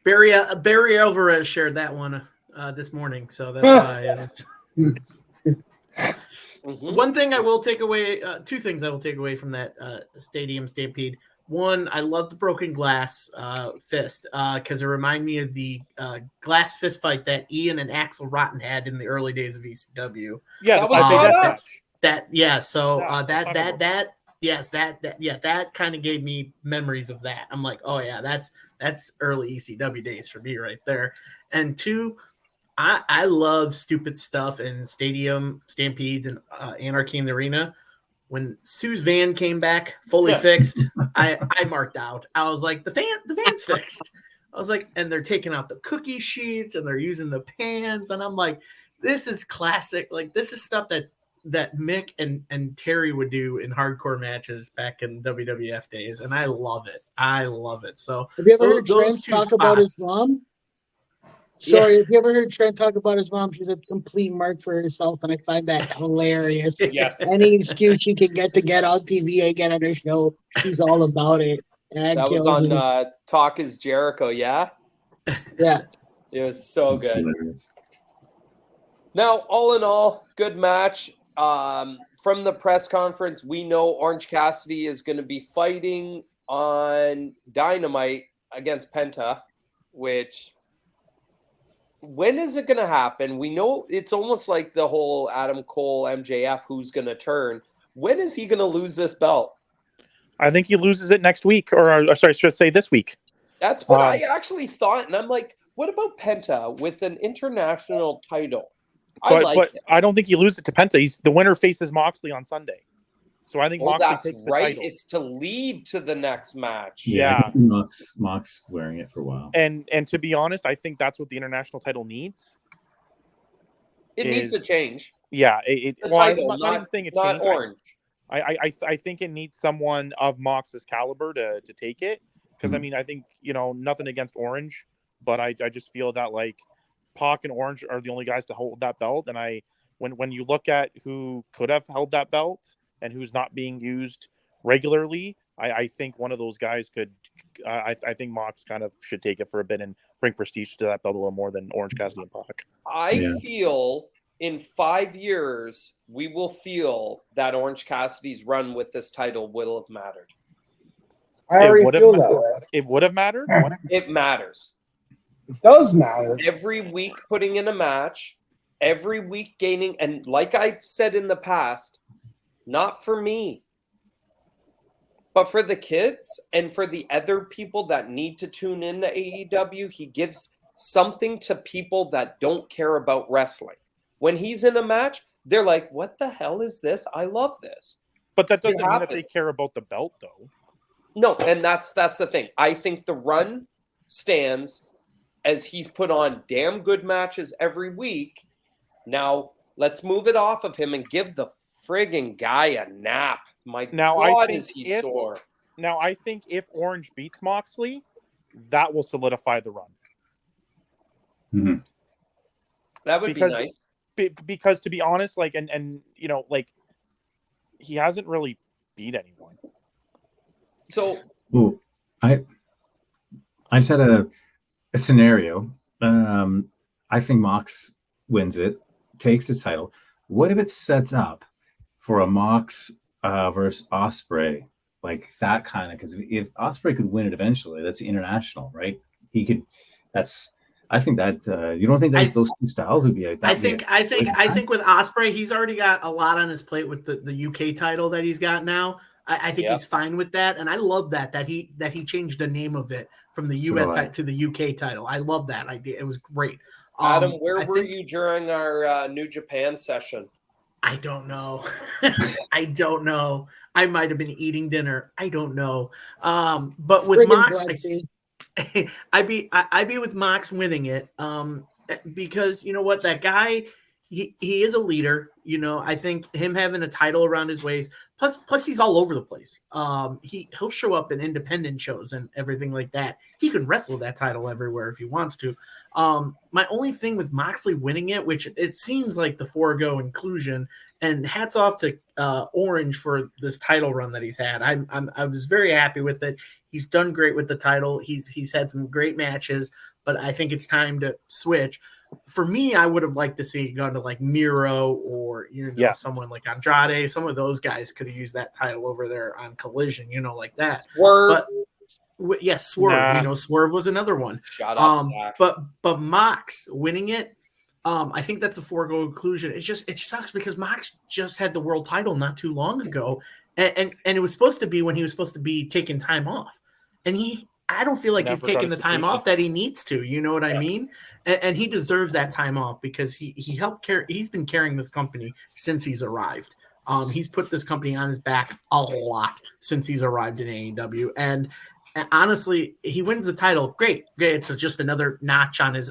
Barry Alvarez shared that one this morning, so that's why. One thing I will take away, 2 things I will take away from that Stadium Stampede. One, I love the broken glass fist because it reminded me of the glass fist fight that Ian and Axel Rotten had in the early days of ECW. Yeah, that kind of gave me memories of that. I'm like, oh yeah, that's That's early ECW days for me right there. And two, I love stupid stuff in stadium stampedes and Anarchy in the Arena. When Sue's van came back fully fixed, I marked out. I was like, the van's fixed. I was like, and they're taking out the cookie sheets and they're using the pans, and I'm like, this is classic. Like, this is stuff that Mick and Terry would do in hardcore matches back in WWF days, and I love it. I love it. So have you ever heard those Trent two talk about his spots. mom? Sorry, have you ever heard Trent talk about his mom? She's a complete mark for herself, and I find that hilarious. Yes. Any excuse she can get on TV and get on her show, she's all about it. And That was on Talk is Jericho, yeah? Yeah. It was so That's good. hilarious. Now, all in all, good match. From the press conference, we know Orange Cassidy is going to be fighting on Dynamite against Penta, which, when is it going to happen? We know it's almost like the whole Adam Cole, MJF, who's going to turn. When is he going to lose this belt? I think he loses it next week, or sorry, I should say this week. That's what I actually thought. And I'm like, what about Penta with an international title? But I don't think he loses it to Penta. The winner faces Moxley on Sunday. So I think Moxley takes the title. It's to lead to the next match. Yeah. I can see Mox wearing it for a while. And to be honest, I think that's what the international title needs. It needs a change. Yeah. I'm not even saying a not change. Orange. I think it needs someone of Mox's caliber to take it. Because, I mean, I think, nothing against Orange, but I just feel that, like, Pac and Orange are the only guys to hold that belt. And when you look at who could have held that belt and who's not being used regularly, I think one of those guys could. I think Mox kind of should take it for a bit and bring prestige to that belt a little more than Orange Cassidy and Pac. I feel in 5 years we will feel that Orange Cassidy's run with this title will have mattered. I already feel that way. It would have mattered. It matters. It does matter. Every week putting in a match, every week gaining, and like I've said in the past, not for me, but for the kids and for the other people that need to tune in to AEW, he gives something to people that don't care about wrestling. When he's in a match, they're like, what the hell is this? I love this. But that doesn't mean that they care about the belt, though. No, and that's the thing. I think the run stands as he's put on damn good matches every week. Now, let's move it off of him and give the friggin' guy a nap. My God, is he sore. Now, I think if Orange beats Moxley, that will solidify the run. Mm-hmm. That would be nice. Because, to be honest, like, and he hasn't really beat anyone. So, I just had a scenario. I think Mox wins it, takes his title. What if it sets up for a Mox versus Ospreay, like that kind of? Because if Ospreay could win it eventually, that's the international, right? He could. I think that you don't think those two styles would be like that. I think with Ospreay, he's already got a lot on his plate with the UK title that he's got now. I think he's fine with that, and I love that he changed the name of it from the US to the UK title. I love that idea. It was great. Adam, where were you during our New Japan session? I don't know. I don't know. I might have been eating dinner. I don't know. But with Mox, I'd be with Mox winning it. Because you know what, that guy, he is a leader. I think him having a title around his waist. Plus he's all over the place. He'll show up in independent shows and everything like that. He can wrestle that title everywhere if he wants to. My only thing with Moxley winning it, which it seems like the forego inclusion, and hats off to Orange for this title run that he's had. I was very happy with it. He's done great with the title. He's had some great matches, but I think it's time to switch. For me, I would have liked to see it gone to like Miro or someone like Andrade. Some of those guys could have used that title over there on Collision, like that. Swerve. But yes, Swerve. Nah. Swerve was another one. Shut up, Zach. But Mox winning it, I think that's a foregone conclusion. It sucks because Mox just had the world title not too long ago, and it was supposed to be when he was supposed to be taking time off, and he I don't feel like he's Never got taking the his time vacation. off that he needs to. You know what I mean? And he deserves that time off because he helped carry. He's been carrying this company since he's arrived. He's put this company on his back a lot since he's arrived in AEW. And honestly, he wins the title. Great. It's just another notch on his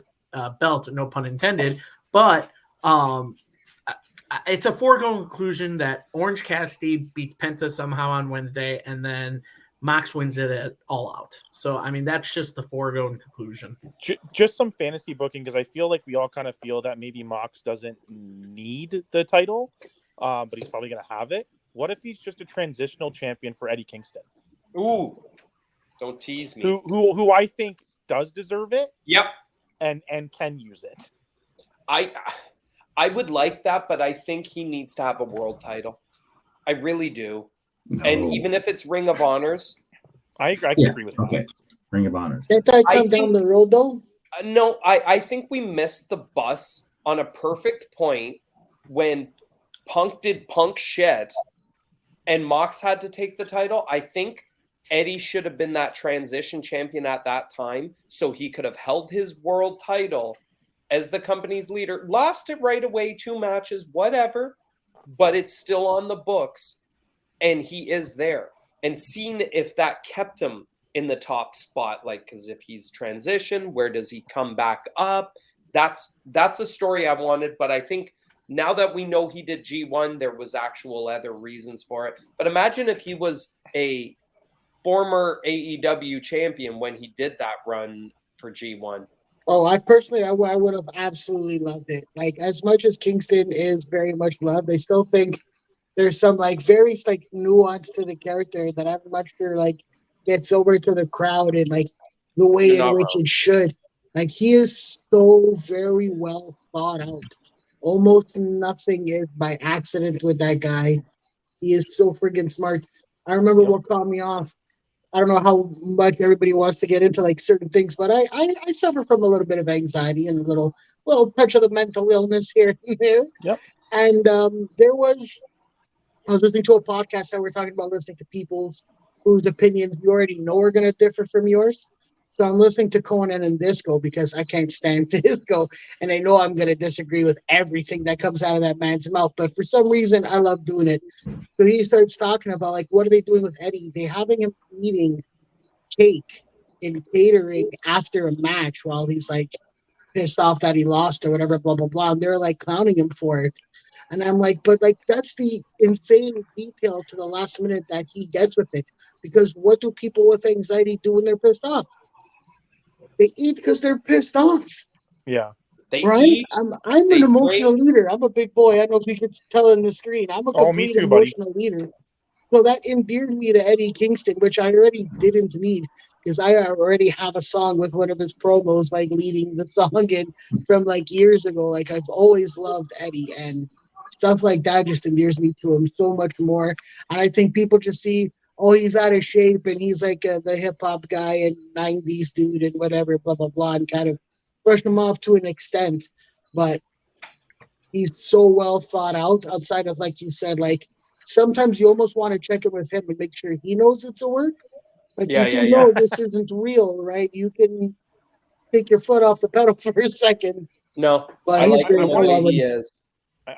belt, no pun intended. But it's a foregone conclusion that Orange Cassidy beats Penta somehow on Wednesday, and then Mox wins it at All Out. So, I mean, that's just the foregone conclusion. Just some fantasy booking, because I feel like we all kind of feel that maybe Mox doesn't need the title, but he's probably going to have it. What if he's just a transitional champion for Eddie Kingston? Ooh, don't tease me. Who I think does deserve it. Yep. And can use it. I would like that, but I think he needs to have a world title. I really do. No. And even if it's Ring of Honors. I can agree with that. Okay. Ring of Honors. Can't that come down the road, though? No, I think we missed the bus on a perfect point when Punk did Punk shit and Mox had to take the title. I think Eddie should have been that transition champion at that time so he could have held his world title as the company's leader. Lost it right away, 2 matches, whatever, but it's still on the books and he is there. And seeing if that kept him in the top spot, like, because if he's transitioned, where does he come back up? That's a story I wanted, but I think now that we know he did G1, there was actual other reasons for it. But imagine if he was a former AEW champion when he did that run for G1. Oh, I personally, I would have absolutely loved it. Like, as much as Kingston is very much loved, I still think there's some very nuance to the character that I'm not sure gets over to the crowd and the way in which it should. Like, he is so very well thought out. Almost nothing is by accident with that guy. He is so freaking smart. I remember what caught me off. I don't know how much everybody wants to get into certain things, but I suffer from a little bit of anxiety and a little touch of the mental illness here and there. Yep. And I was listening to a podcast that we're talking about listening to people whose opinions you already know are going to differ from yours. So I'm listening to Conan and Disco because I can't stand Disco, and I know I'm going to disagree with everything that comes out of that man's mouth. But for some reason, I love doing it. So he starts talking about what are they doing with Eddie? They're having him eating cake in catering after a match while he's pissed off that he lost or whatever, blah blah blah. And they're clowning him for it. And I'm but that's the insane detail to the last minute that he gets with it. Because what do people with anxiety do when they're pissed off? They eat because they're pissed off. Yeah. They right? eat. I'm an emotional leader. I'm a big boy. I don't know if you can tell in the screen. I'm a complete emotional leader. So that endeared me to Eddie Kingston, which I already didn't need because I already have a song with one of his promos leading the song in from years ago. I've always loved Eddie, and stuff like that just endears me to him so much more. And I think people just see, oh, he's out of shape and he's the hip hop guy and 90s dude and whatever, blah, blah, blah, and kind of brush him off to an extent. But he's so well thought out outside of, like you said, sometimes you almost want to check it with him and make sure he knows it's a work. No, this isn't real, right? You can take your foot off the pedal for a second. No, but I he's like the way he is.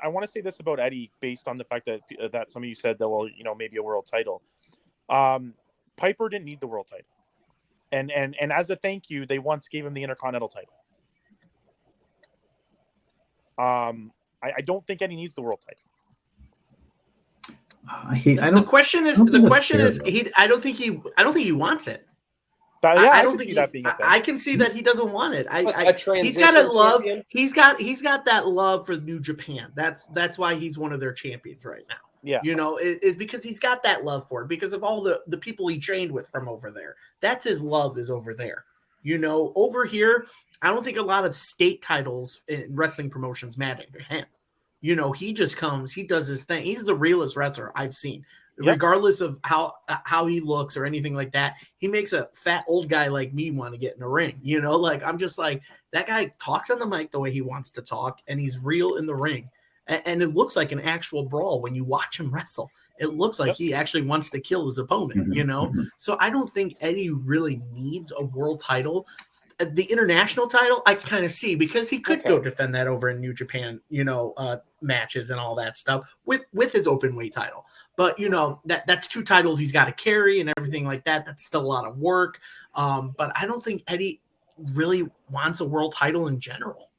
I want to say this about Eddie based on the fact that some of you said that, maybe a world title. Piper didn't need the world title. And as a thank you, they once gave him the Intercontinental title. I don't think Eddie needs the world title. The question is I don't think he wants it. I don't think that being a thing. I can see that he doesn't want it. He's got a love. Champion? He's got that love for New Japan. That's why he's one of their champions right now. Yeah, is because he's got that love for it because of all the people he trained with from over there. That's his love is over there. Over here, I don't think a lot of state titles in wrestling promotions matter to him. He just comes, he does his thing. He's the realest wrestler I've seen. Yep. Regardless of how he looks or anything like that, he makes a fat old guy like me want to get in the ring. I'm just that guy talks on the mic the way he wants to talk, and he's real in the ring. And it looks like an actual brawl when you watch him wrestle. It looks like he actually wants to kill his opponent, you know? So I don't think Eddie really needs a world title. The international title, I kind of see, because he could go defend that over in New Japan, you know, matches and all that stuff with his open weight title. But, you know, that's 2 titles he's got to carry and everything like that. That's still a lot of work. But I don't think Eddie really wants a world title in general.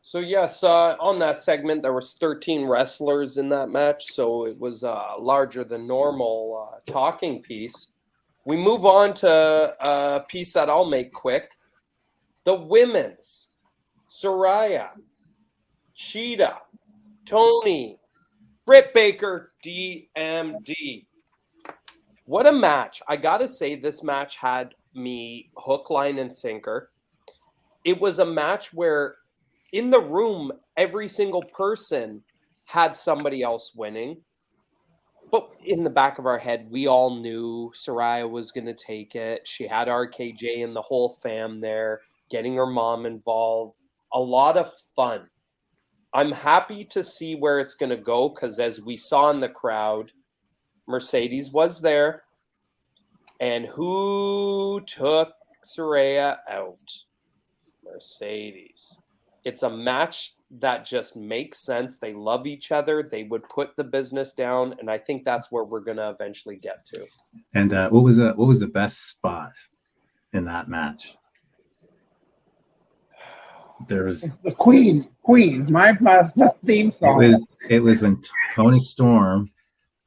So yes, on that segment, there was 13 wrestlers in that match, so it was a larger than normal talking piece. We move on to a piece that I'll make quick. The women's. Saraya, Sheeta, Tony, Britt Baker, DMD. What a match. I got to say, this match had me hook, line, and sinker. It was a match where in the room, every single person had somebody else winning. But in the back of our head, we all knew Saraya was going to take it. She had RKJ and the whole fam there, getting her mom involved. A lot of fun. I'm happy to see where it's going to go because as we saw in the crowd, Mercedes was there. And who took Saraya out? Mercedes. It's a match that just makes sense. They love each other. They would put the business down, and I think that's where we're going to eventually get to. And what was the best spot in that match? There was the Queen, my theme song. It was when Tony Storm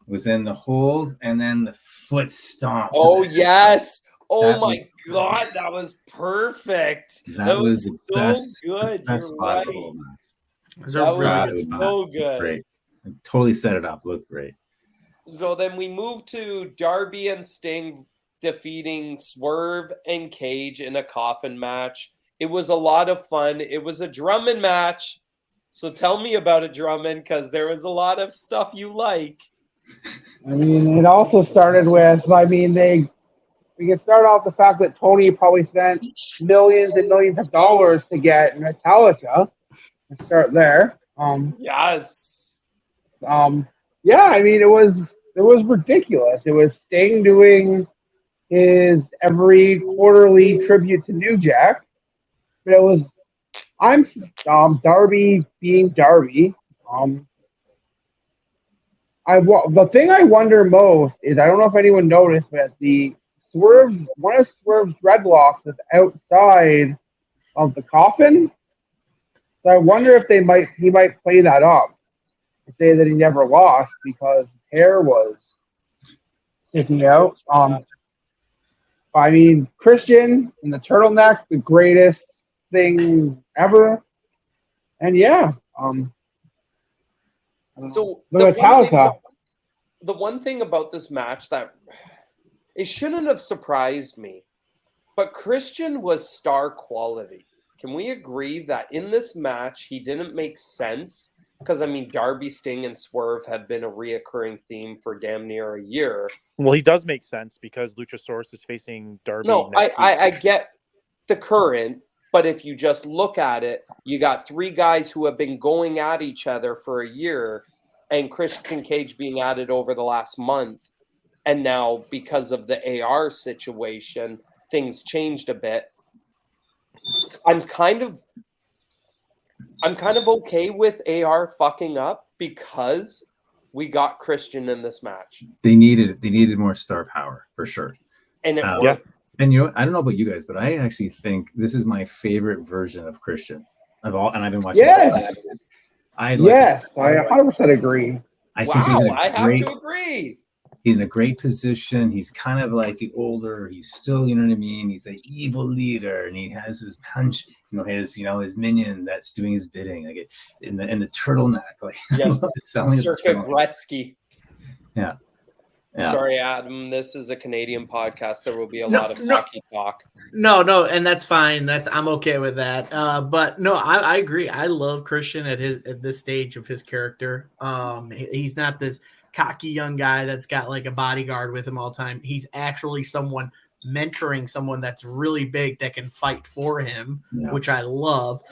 was in the hold, and then the foot stomp. Oh yes. Oh my God, that was perfect. That was so best, good. Best You're spot right. of the whole match. That was so good. Great. It totally set it up. Looked great. So then we move to Darby and Sting defeating Swerve and Cage in a coffin match. It was a lot of fun. It was a Drummond match. So tell me about it, Drummond, because there was a lot of stuff you like. I mean, it also started with, we can start off the fact that Tony probably spent millions and millions of dollars to get Metallica. Let's start there. Yes. Yeah, I mean, it was ridiculous. It was Sting doing his every quarterly tribute to New Jack. But it was Darby being Darby. The thing I wonder most is, I don't know if anyone noticed, but one of Swerve's dreadlocks was outside of the coffin. So I wonder if he might play that up and say that he never lost because his hair was sticking out. I mean, Christian in the turtleneck, the greatest thing ever. And yeah, so the one thing about this match that it shouldn't have surprised me, but Christian was star quality. Can we agree that in this match he didn't make sense? Because I mean, Darby, Sting, and Swerve have been a reoccurring theme for damn near a year. Well, he does make sense because Luchasaurus is facing Darby. No, I get the current, but if you just look at it, you got 3 guys who have been going at each other for a year, and Christian Cage being added over the last month. And now, because of the AR situation, things changed a bit. I'm kind of okay with AR fucking up because we got Christian in this match. They needed more star power for sure. And yeah. And you know, I don't know about you guys, but I actually think this is my favorite version of Christian and I've been watching. Yes. I 100% agree. I think he's have to agree. He's in a great position. He's kind of like the older. He's still, you know what I mean. He's an evil leader, and he has his punch. His minion that's doing his bidding, like in the turtleneck, like yes, Circuit Gretzky. Yeah. Sorry, Adam. This is a Canadian podcast. There will be a lot of hockey talk. No, and that's fine. I'm okay with that. But no, I agree. I love Christian at this stage of his character. He's not this cocky young guy that's got like a bodyguard with him all the time. He's actually someone mentoring someone that's really big that can fight for him, Yeah. which I love.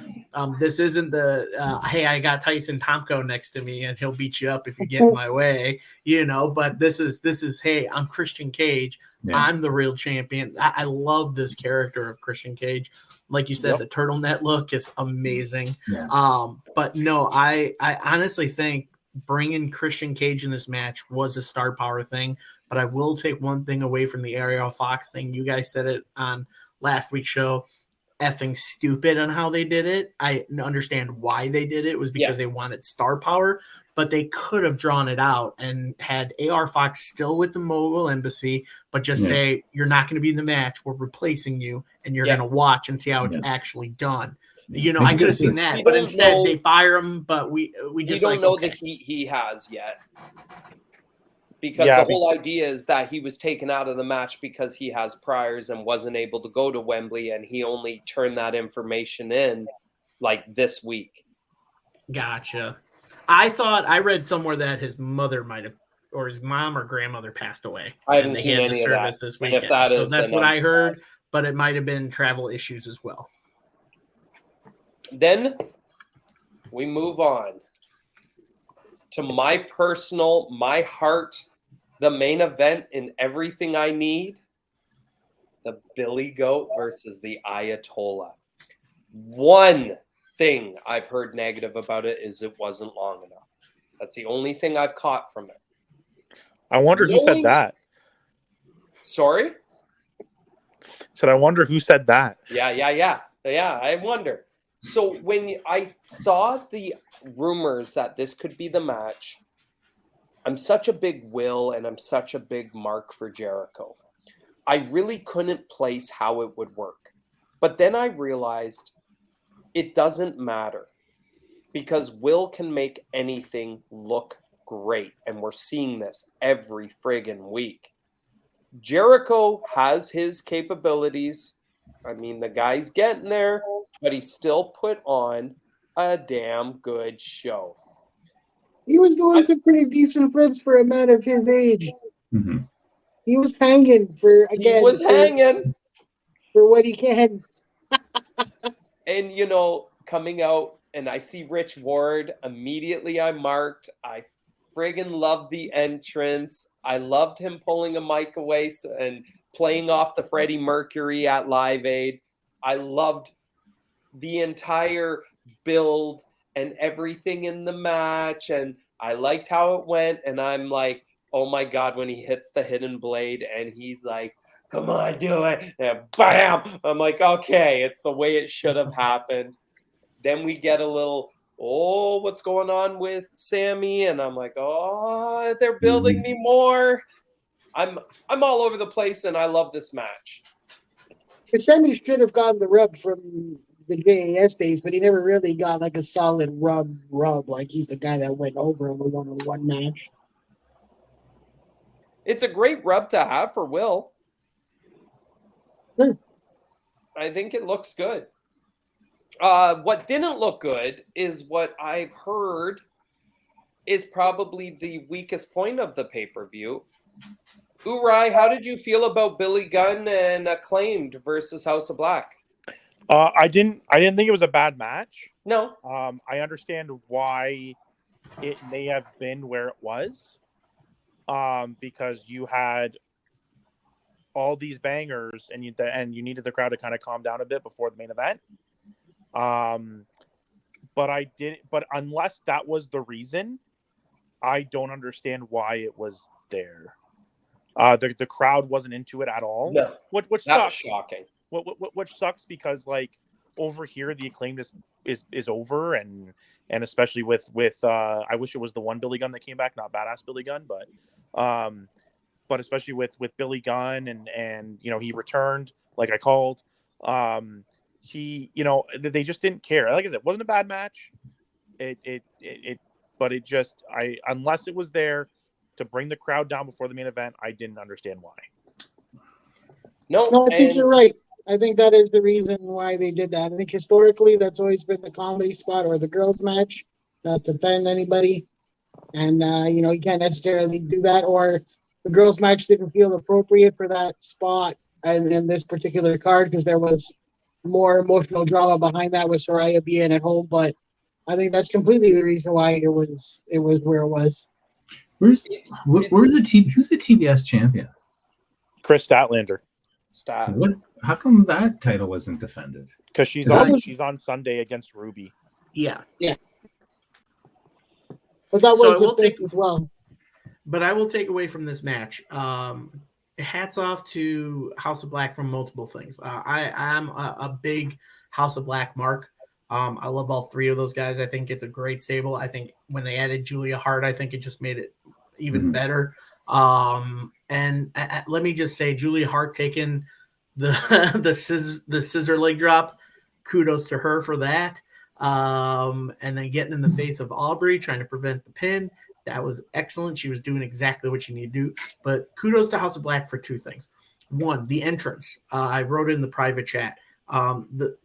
This isn't the hey, I got Tyson Tomko next to me and he'll beat you up if you get in my way, but this is hey, I'm Christian Cage. Yeah. I'm the real champion. I love this character of Christian Cage. Like you said, the turtleneck look is amazing. Yeah. But no, I honestly think bringing Christian Cage in this match was a star power thing. But I will take one thing away from the Ariel Fox thing. You guys said it on last week's show. Effing stupid on how they did it. I understand why they did it. It was because they wanted star power, but they could have drawn it out and had AR Fox still with the Mogul Embassy, but just say, you're not going to be in the match. We're replacing you, and you're going to watch and see how it's actually done. I could have seen that, but instead they fire him, but we just don't know the heat he has yet. Because the whole idea is that he was taken out of the match because he has priors and wasn't able to go to Wembley, and he only turned that information in like this week. Gotcha. I read somewhere that his mother might have, or his mom or grandmother passed away. I haven't seen any of that this weekend. So that's what I heard, but it might have been travel issues as well. Then we move on to my heart, the main event in Everything I Need, the Billy Goat versus the Ayatollah. One thing I've heard negative about it is it wasn't long enough. That's the only thing I've caught from it. I wonder who said that. Sorry? I wonder who said that. Yeah, I wonder. So when I saw the rumors that this could be the match, I'm such a big Will and I'm such a big Mark for Jericho. I really couldn't place how it would work. But then I realized it doesn't matter because Will can make anything look great. And we're seeing this every friggin' week. Jericho has his capabilities. I mean, the guy's getting there, but he still put on a damn good show. He was doing some pretty decent flips for a man of his age. Mm-hmm. He was hanging for what he can. And, coming out, and I see Rich Ward, immediately I marked, I friggin' loved the entrance. I loved him pulling a mic away and playing off the Freddie Mercury at Live Aid. I loved the entire build and everything in the match, and I liked how it went, and I'm like, oh my God, when he hits the hidden blade and he's like, come on, do it, and bam! I'm like, okay, it's the way it should have happened. Then we get a little, what's going on with Sammy? And I'm like, they're building me more. I'm all over the place, and I love this match. Sammy should have gotten the rub from the JAS days, but he never really got like a solid rub. Like he's the guy that went over in the one-on-one match. It's a great rub to have for Will. I think it looks good. What didn't look good is what I've heard is probably the weakest point of the pay-per-view. Urai, how did you feel about Billy Gunn and Acclaimed versus House of Black? I didn't think it was a bad match. No. I understand why it may have been where it was. Because you had all these bangers and you needed the crowd to kind of calm down a bit before the main event. But unless that was the reason, I don't understand why it was there. The crowd wasn't into it at all. No, which that sucks. was shocking. Which sucks because like over here the Acclaimed is over and especially with I wish it was the one Billy Gunn that came back, not badass Billy Gunn, but especially with Billy Gunn and he returned like I called. They just didn't care. Like I said, it wasn't a bad match. But it just unless it was there to bring the crowd down before the main event, I didn't understand why. No, I think you're right. I think that is the reason why they did that. I think historically that's always been the comedy spot or the girls match, not to offend anybody. And, you can't necessarily do that. Or the girls match didn't feel appropriate for that spot in this particular card because there was more emotional drama behind that with Soraya being at home. But I think that's completely the reason why it was where it was. Where's who's the TBS champion? Chris Statlander. What? How come that title wasn't defended? Because she's on Sunday against Ruby. Yeah. But that So I was will discussed take- as well. But I will take away from this match. Hats off to House of Black from multiple things. I'm a big House of Black mark. I love all three of those guys. I think it's a great stable. I think when they added Julia Hart, I think it just made it even better. And let me just say, Julia Hart taking the scissor leg drop. Kudos to her for that. And then getting in the face of Aubrey, trying to prevent the pin. That was excellent. She was doing exactly what she needed to do. But kudos to House of Black for two things. One, the entrance. I wrote it in the private chat. The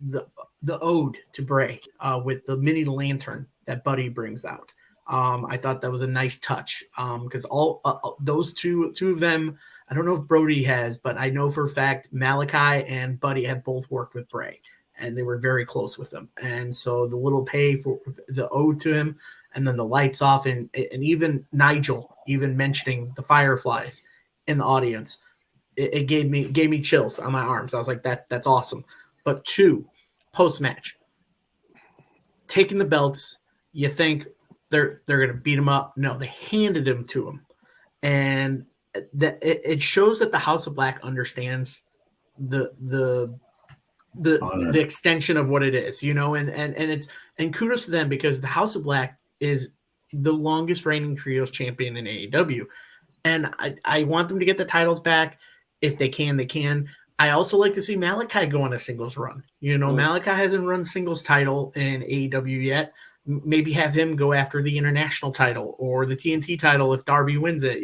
ode to Bray with the mini lantern that Buddy brings out. I thought that was a nice touch because all those two of them, I don't know if Brody has, but I know for a fact Malachi and Buddy have both worked with Bray, and they were very close with him. And so the little pay for the ode to him, and then the lights off, and even Nigel even mentioning the Fireflies in the audience, it gave me chills on my arms. I was like, that's awesome. But two, post match, taking the belts, you think they're gonna beat him up. No, they handed him to him, and that it shows that the House of Black understands the extension of what it is, and kudos to them because the House of Black is the longest reigning trios champion in AEW, and I want them to get the titles back if they can. They can. I also like to see Malachi go on a singles run. Malachi hasn't run singles title in AEW yet. Maybe have him go after the international title or the TNT title if Darby wins it.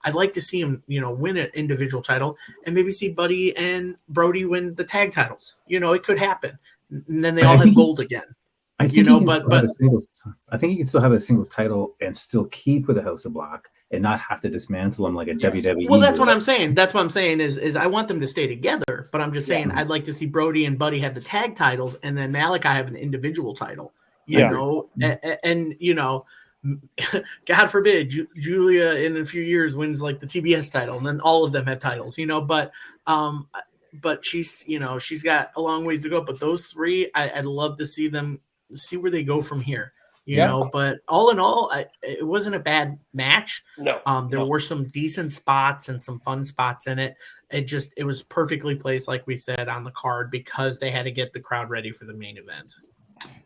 I'd like to see him, win an individual title and maybe see Buddy and Brody win the tag titles. It could happen. And then they all have gold again. I think I think he can still have a singles title and still keep with the House of Black and not have to dismantle him like a WWE. Well, that's what I'm saying. That's what I'm saying is I want them to stay together, but I'm just saying I'd like to see Brody and Buddy have the tag titles and then Malachi have an individual title. And God forbid Julia in a few years wins like the TBS title, and then all of them have titles. But she's got a long ways to go. But those three, I'd love to see them see where they go from here. But all in all, it wasn't a bad match. No, there were some decent spots and some fun spots in it. It was perfectly placed, like we said, on the card because they had to get the crowd ready for the main event.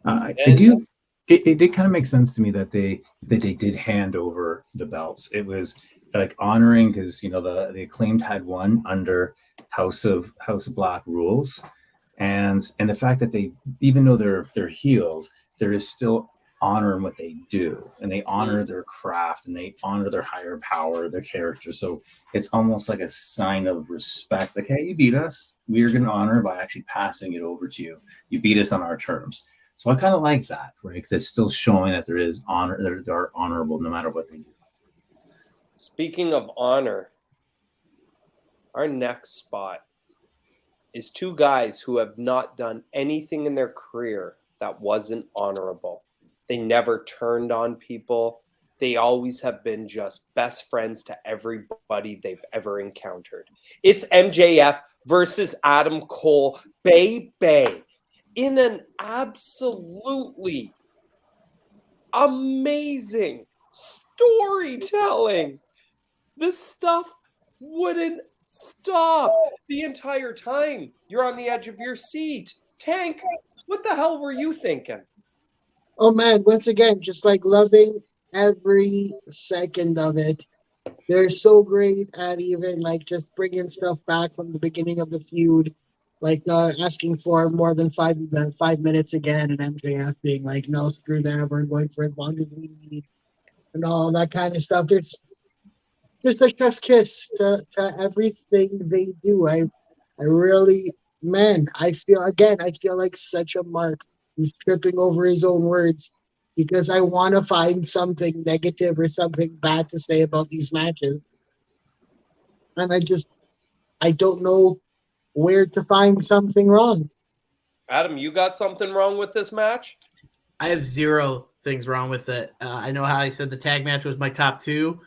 It did kind of make sense to me that they did hand over the belts. It was like honoring because the Acclaimed had won under House of Black rules, and the fact that they, even though they're heels, there is still honor in what they do, and they honor their craft and they honor their higher power, their character. So it's almost like a sign of respect. Like, hey, you beat us, we're going to honor by actually passing it over to you. You beat us on our terms. So I kind of like that, right? Because it's still showing that there is honor, they are honorable no matter what they do. Speaking of honor, our next spot is two guys who have not done anything in their career that wasn't honorable. They never turned on people. They always have been just best friends to everybody they've ever encountered. It's MJF versus Adam Cole, baby. In an absolutely amazing storytelling. This stuff wouldn't stop the entire time. You're on the edge of your seat. Tank, what the hell were you thinking? Oh man, once again, just like loving every second of it. They're so great at even like just bringing stuff back from the beginning of the feud. Like asking for more than 5 minutes again, and MJF being like, "No, screw that. We're going for as long as we need," and all that kind of stuff. There's just a chef's kiss to everything they do. I really, man, I feel like such a mark who's tripping over his own words because I want to find something negative or something bad to say about these matches, and I don't know where to find something wrong. Adam, you got something wrong with this match? I have zero things wrong with it. I know how I said the tag match was my top 2.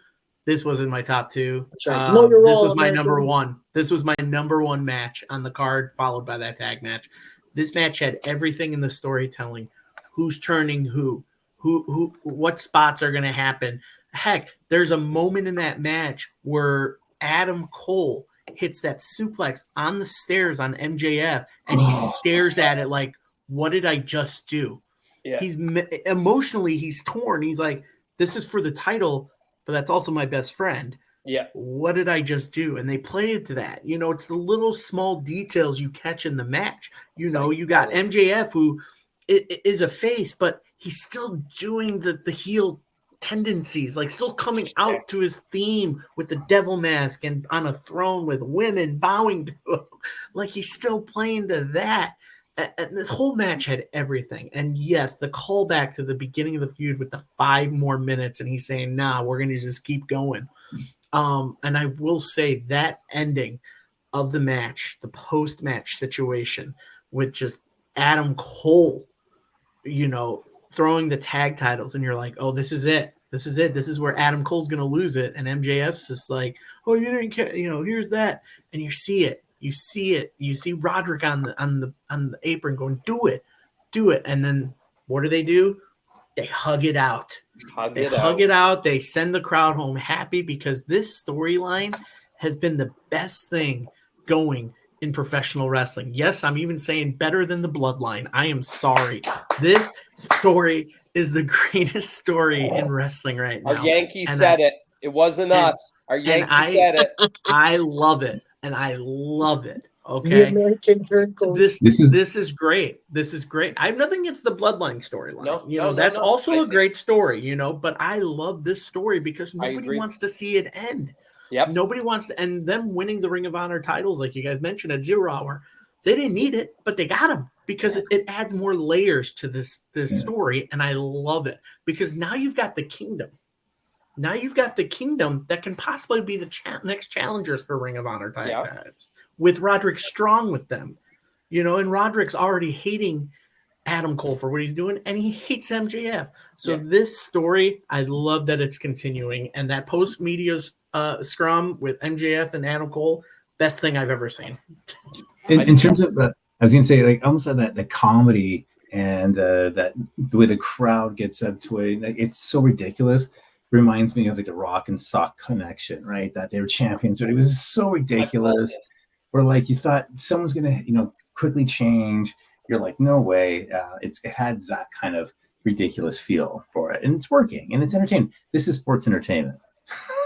This wasn't my top 2. That's right. Know your This role, was my American. number 1. This was my number 1 match on the card, followed by that tag match. This match had everything in the storytelling. Who's turning who, what spots are going to happen. Heck, there's a moment in that match where Adam Cole hits that suplex on the stairs on MJF, and he stares at it like, what did I just do? Yeah. He's emotionally, he's torn. He's like, this is for the title, but that's also my best friend. Yeah. What did I just do? And they play it to that. You know, it's the little small details you catch in the match. You know, you got MJF who is a face, but he's still doing the heel tendencies, like still coming out to his theme with the devil mask and on a throne with women bowing to him. Like he's still playing to that. And this whole match had everything. And yes, the callback to the beginning of the feud with the 5 more minutes, and he's saying, nah, we're going to just keep going. And I will say that ending of the match, the post-match situation with just Adam Cole, you know, throwing the tag titles, and you're like, oh, this is it. This is it. This is where Adam Cole's going to lose it. And MJF's just like, oh, you didn't care. You know, here's that. And you see it. You see it. You see Roderick on the apron going, do it. And then what do? They hug it out. They hug it out. They send the crowd home happy because this storyline has been the best thing going in professional wrestling. Yes, I'm even saying better than the Bloodline. I am sorry. This story is the greatest story in wrestling right now. Our Yankees said it. It wasn't us. Our Yankees said it. I love it. And I love it. Okay. The American Turncoat. This is great. This is great. I have nothing against the Bloodline storyline. That's also a great story, you know, but I love this story because nobody wants to see it end. Yep. Nobody wants to, and them winning the Ring of Honor titles, like you guys mentioned at 0 Hour, they didn't need it, but they got them because it adds more layers to this story. And I love it because now you've got the kingdom. Now you've got the kingdom that can possibly be the next challengers for Ring of Honor titles with Roderick Strong with them, you know, and Roderick's already hating Adam Cole for what he's doing, and he hates MJF. So this story, I love that it's continuing, and that post media's scrum with MJF and Adam Cole, best thing I've ever seen. In terms of, I was gonna say, like almost that the comedy and that the way the crowd gets up to it, like, it's so ridiculous. Reminds me of like the Rock and Sock connection, right? That they were champions, but it was so ridiculous. Where like you thought someone's gonna, you know, quickly change. You're like, no way. It had that kind of ridiculous feel for it, and it's working, and it's entertaining. This is sports entertainment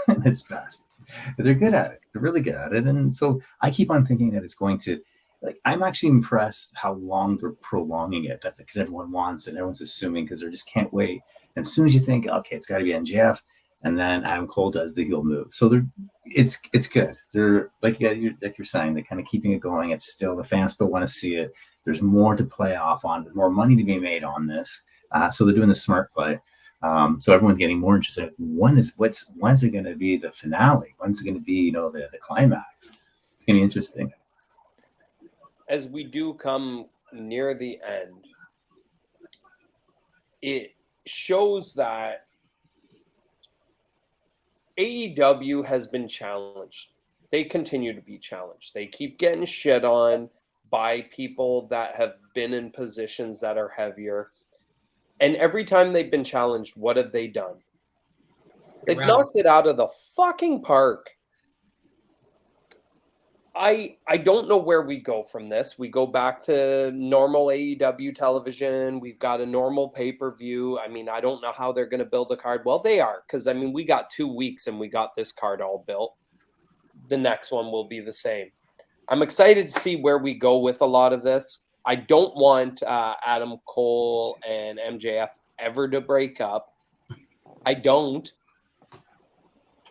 at its best. They're good at it. They're really good at it, and so I keep on thinking that it's going to. Like, I'm actually impressed how long they're prolonging it, because everyone wants it. Everyone's assuming because they just can't wait. And as soon as you think, okay, it's got to be MJF, and then Adam Cole does the heel move. So it's good. They're like you're saying, they're kind of keeping it going. It's still, the fans still want to see it. There's more to play off on, more money to be made on this. So they're doing the smart play. So everyone's getting more interested. When's it going to be the finale? When's it going to be, you know, the climax? It's going to be interesting. As we do come near the end, it shows that AEW has been challenged. They continue to be challenged. They keep getting shit on by people that have been in positions that are heavier. And every time they've been challenged, what have they done? They've knocked it out of the fucking park. I don't know where we go from this. We go back to normal AEW television. We've got a normal pay-per-view. I mean, I don't know how they're going to build a card. Well, they are, because, I mean, we got 2 weeks and we got this card all built. The next one will be the same. I'm excited to see where we go with a lot of this. I don't want Adam Cole and MJF ever to break up. I don't.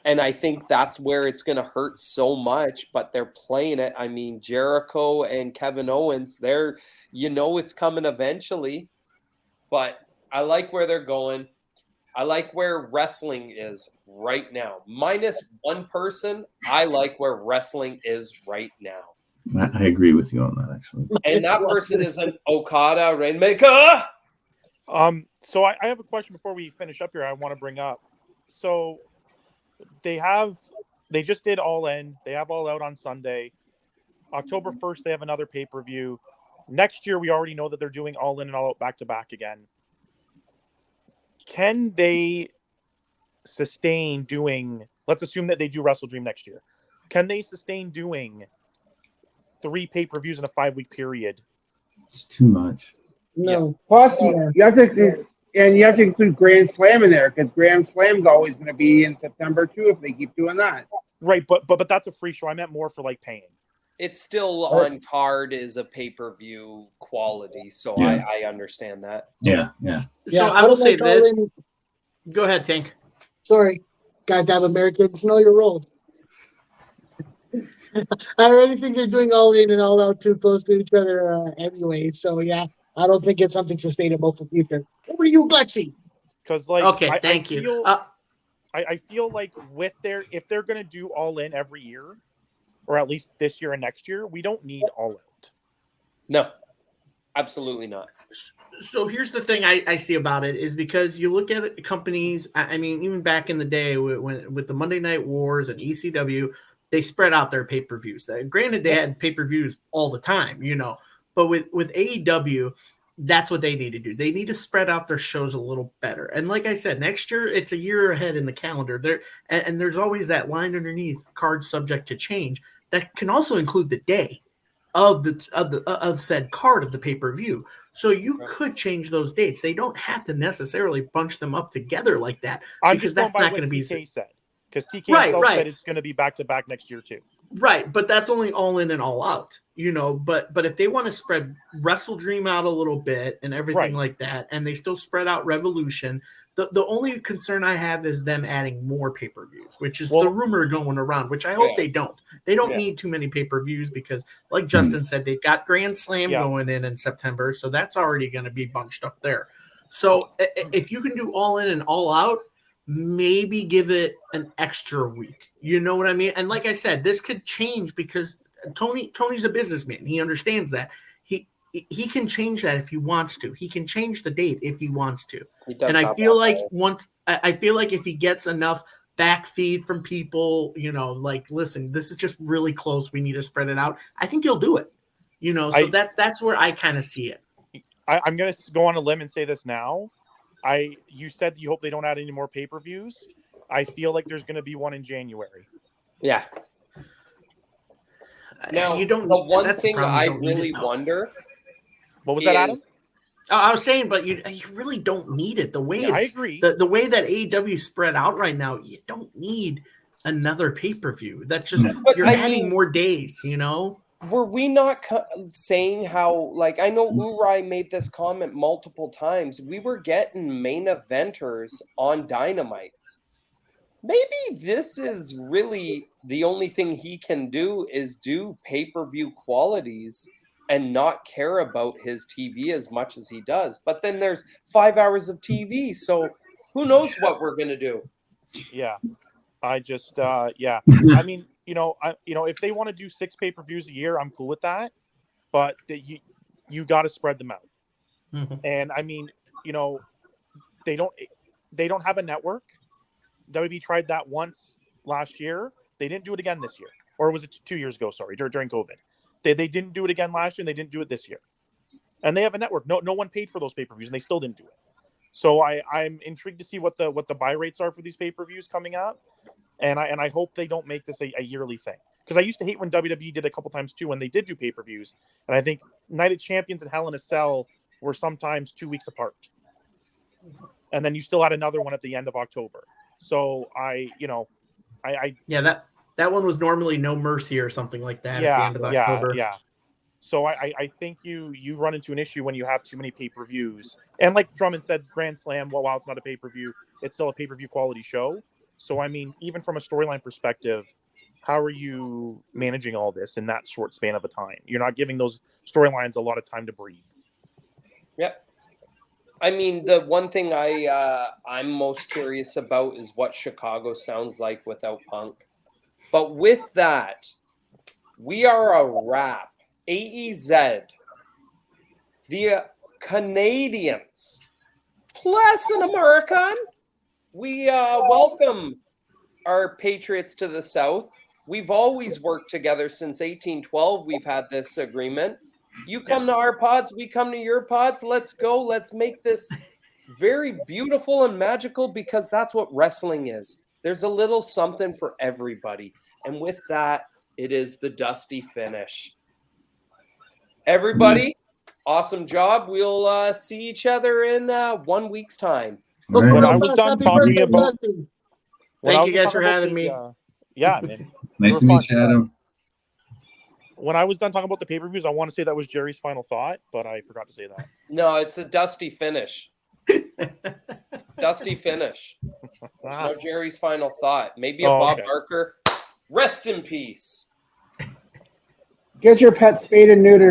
And I think that's where it's going to hurt so much, but they're playing it. I mean, Jericho and Kevin Owens, it's coming eventually, but I like where they're going. I like where wrestling is right now. Minus one person, I like where wrestling is right now. I agree with you on that, actually. And that person is an Okada Rainmaker. So I have a question before we finish up here. I want to bring up. So they just did All In. They have All Out on Sunday. October 1st, they have another pay-per-view. Next year, we already know that they're doing All In and All Out back-to-back again. Can they sustain doing, let's assume that they do Wrestle Dream next year. Can they sustain doing 3 pay-per-views in a 5-week period? It's too much. No. Plus, you have to include Grand Slam in there because Grand Slam's always going to be in September too if they keep doing that. Right, but that's a free show. I meant more for like paying. It's still on card is a pay-per-view quality, so Yeah. I understand that. Yeah. So I will say this. Go ahead, Tank. Sorry, goddamn Americans, know your roles. I already think they're doing All In and All Out too close to each other anyway. So yeah, I don't think it's something sustainable for future. Over to you, Glexi. Because like, Okay, thank you. I feel like if they're gonna do All In every year, or at least this year and next year, we don't need All Out. No, absolutely not. So here's the thing I see about it is because you look at companies. I mean, even back in the day with the Monday Night Wars and ECW, they spread out their pay-per-views. Granted, they had pay-per-views all the time, but with AEW, that's what they need to do. They need to spread out their shows a little better. And like I said, next year it's a year ahead in the calendar. And there's always that line underneath, card subject to change, that can also include the day of said card of the pay-per-view. So you could change those dates. They don't have to necessarily bunch them up together like that because that's not going to be said. Because TK said it's going to be back-to-back next year too. Right, but that's only All In and All Out, But if they want to spread Wrestle Dream out a little bit and everything like that, and they still spread out Revolution, the only concern I have is them adding more pay-per-views, which is the rumor going around, which I hope they don't. They don't need too many pay-per-views because, like Justin said, they've got Grand Slam going in September, so that's already going to be bunched up there. So if you can do All In and All Out, maybe give it an extra week. You know what I mean? And like I said, this could change because Tony's a businessman. He understands that. He can change that if he wants to. He can change the date if he wants to. And I feel like if he gets enough back feed from people, like, listen, this is just really close. We need to spread it out. I think he'll do it. So that's where I kind of see it. I'm going to go on a limb and say this now. You said you hope they don't add any more pay-per-views. I feel like there's going to be one in January. Yeah. Now, the one thing I really wonder. What was that, Adam? I was saying, but you really don't need it. The way I agree. The way that AEW spread out right now, you don't need another pay-per-view. That's just you're adding more days, Were we not saying how, like, I know Urai made this comment multiple times. We were getting main eventers on Dynamites. Maybe this is really the only thing he can do is do pay-per-view qualities and not care about his TV as much as he does. But then there's 5 hours of TV, so who knows what we're going to do. Yeah. I just, I mean, if they want to do 6 pay-per-views a year, I'm cool with that. But you got to spread them out. Mm-hmm. And I mean, they don't have a network. WB tried that once last year. They didn't do it again this year, or was it 2 years ago? Sorry, during COVID. They didn't do it again last year, and they didn't do it this year. And they have a network. No one paid for those pay-per-views, and they still didn't do it. So I'm intrigued to see what the buy rates are for these pay-per-views coming up. And I hope they don't make this a yearly thing. Because I used to hate when WWE did a couple times too when they did do pay-per-views. And I think Night of Champions and Hell in a Cell were sometimes 2 weeks apart. And then you still had another one at the end of October. So that one was normally No Mercy or something like that at the end of October. Yeah. So I think you run into an issue when you have too many pay-per-views. And like Drummond said, Grand Slam, while it's not a pay-per-view, it's still a pay-per-view quality show. So, I mean, even from a storyline perspective, how are you managing all this in that short span of a time? You're not giving those storylines a lot of time to breathe. Yep. I mean, the one thing I'm most curious about is what Chicago sounds like without Punk. But with that, We are a wrap. AEZ, the Canadians, plus an American. We welcome our patriots to the South. We've always worked together since 1812. We've had this agreement. You come to our pods, we come to your pods. Let's go. Let's make this very beautiful and magical, because that's what wrestling is. There's a little something for everybody. And with that, it is the dusty finish. Everybody, awesome job. We'll see each other in 1 week's time. All right. When I was done talking about, Thank you guys for having me. Yeah, man. Nice to meet you, Adam. When I was done talking about the pay-per-views, I want to say that was Jerry's final thought, but I forgot to say that. No, it's a dusty finish. Dusty finish. There's no Jerry's final thought. Maybe a Bob Barker. Rest in peace. Get your pet spayed and neutered.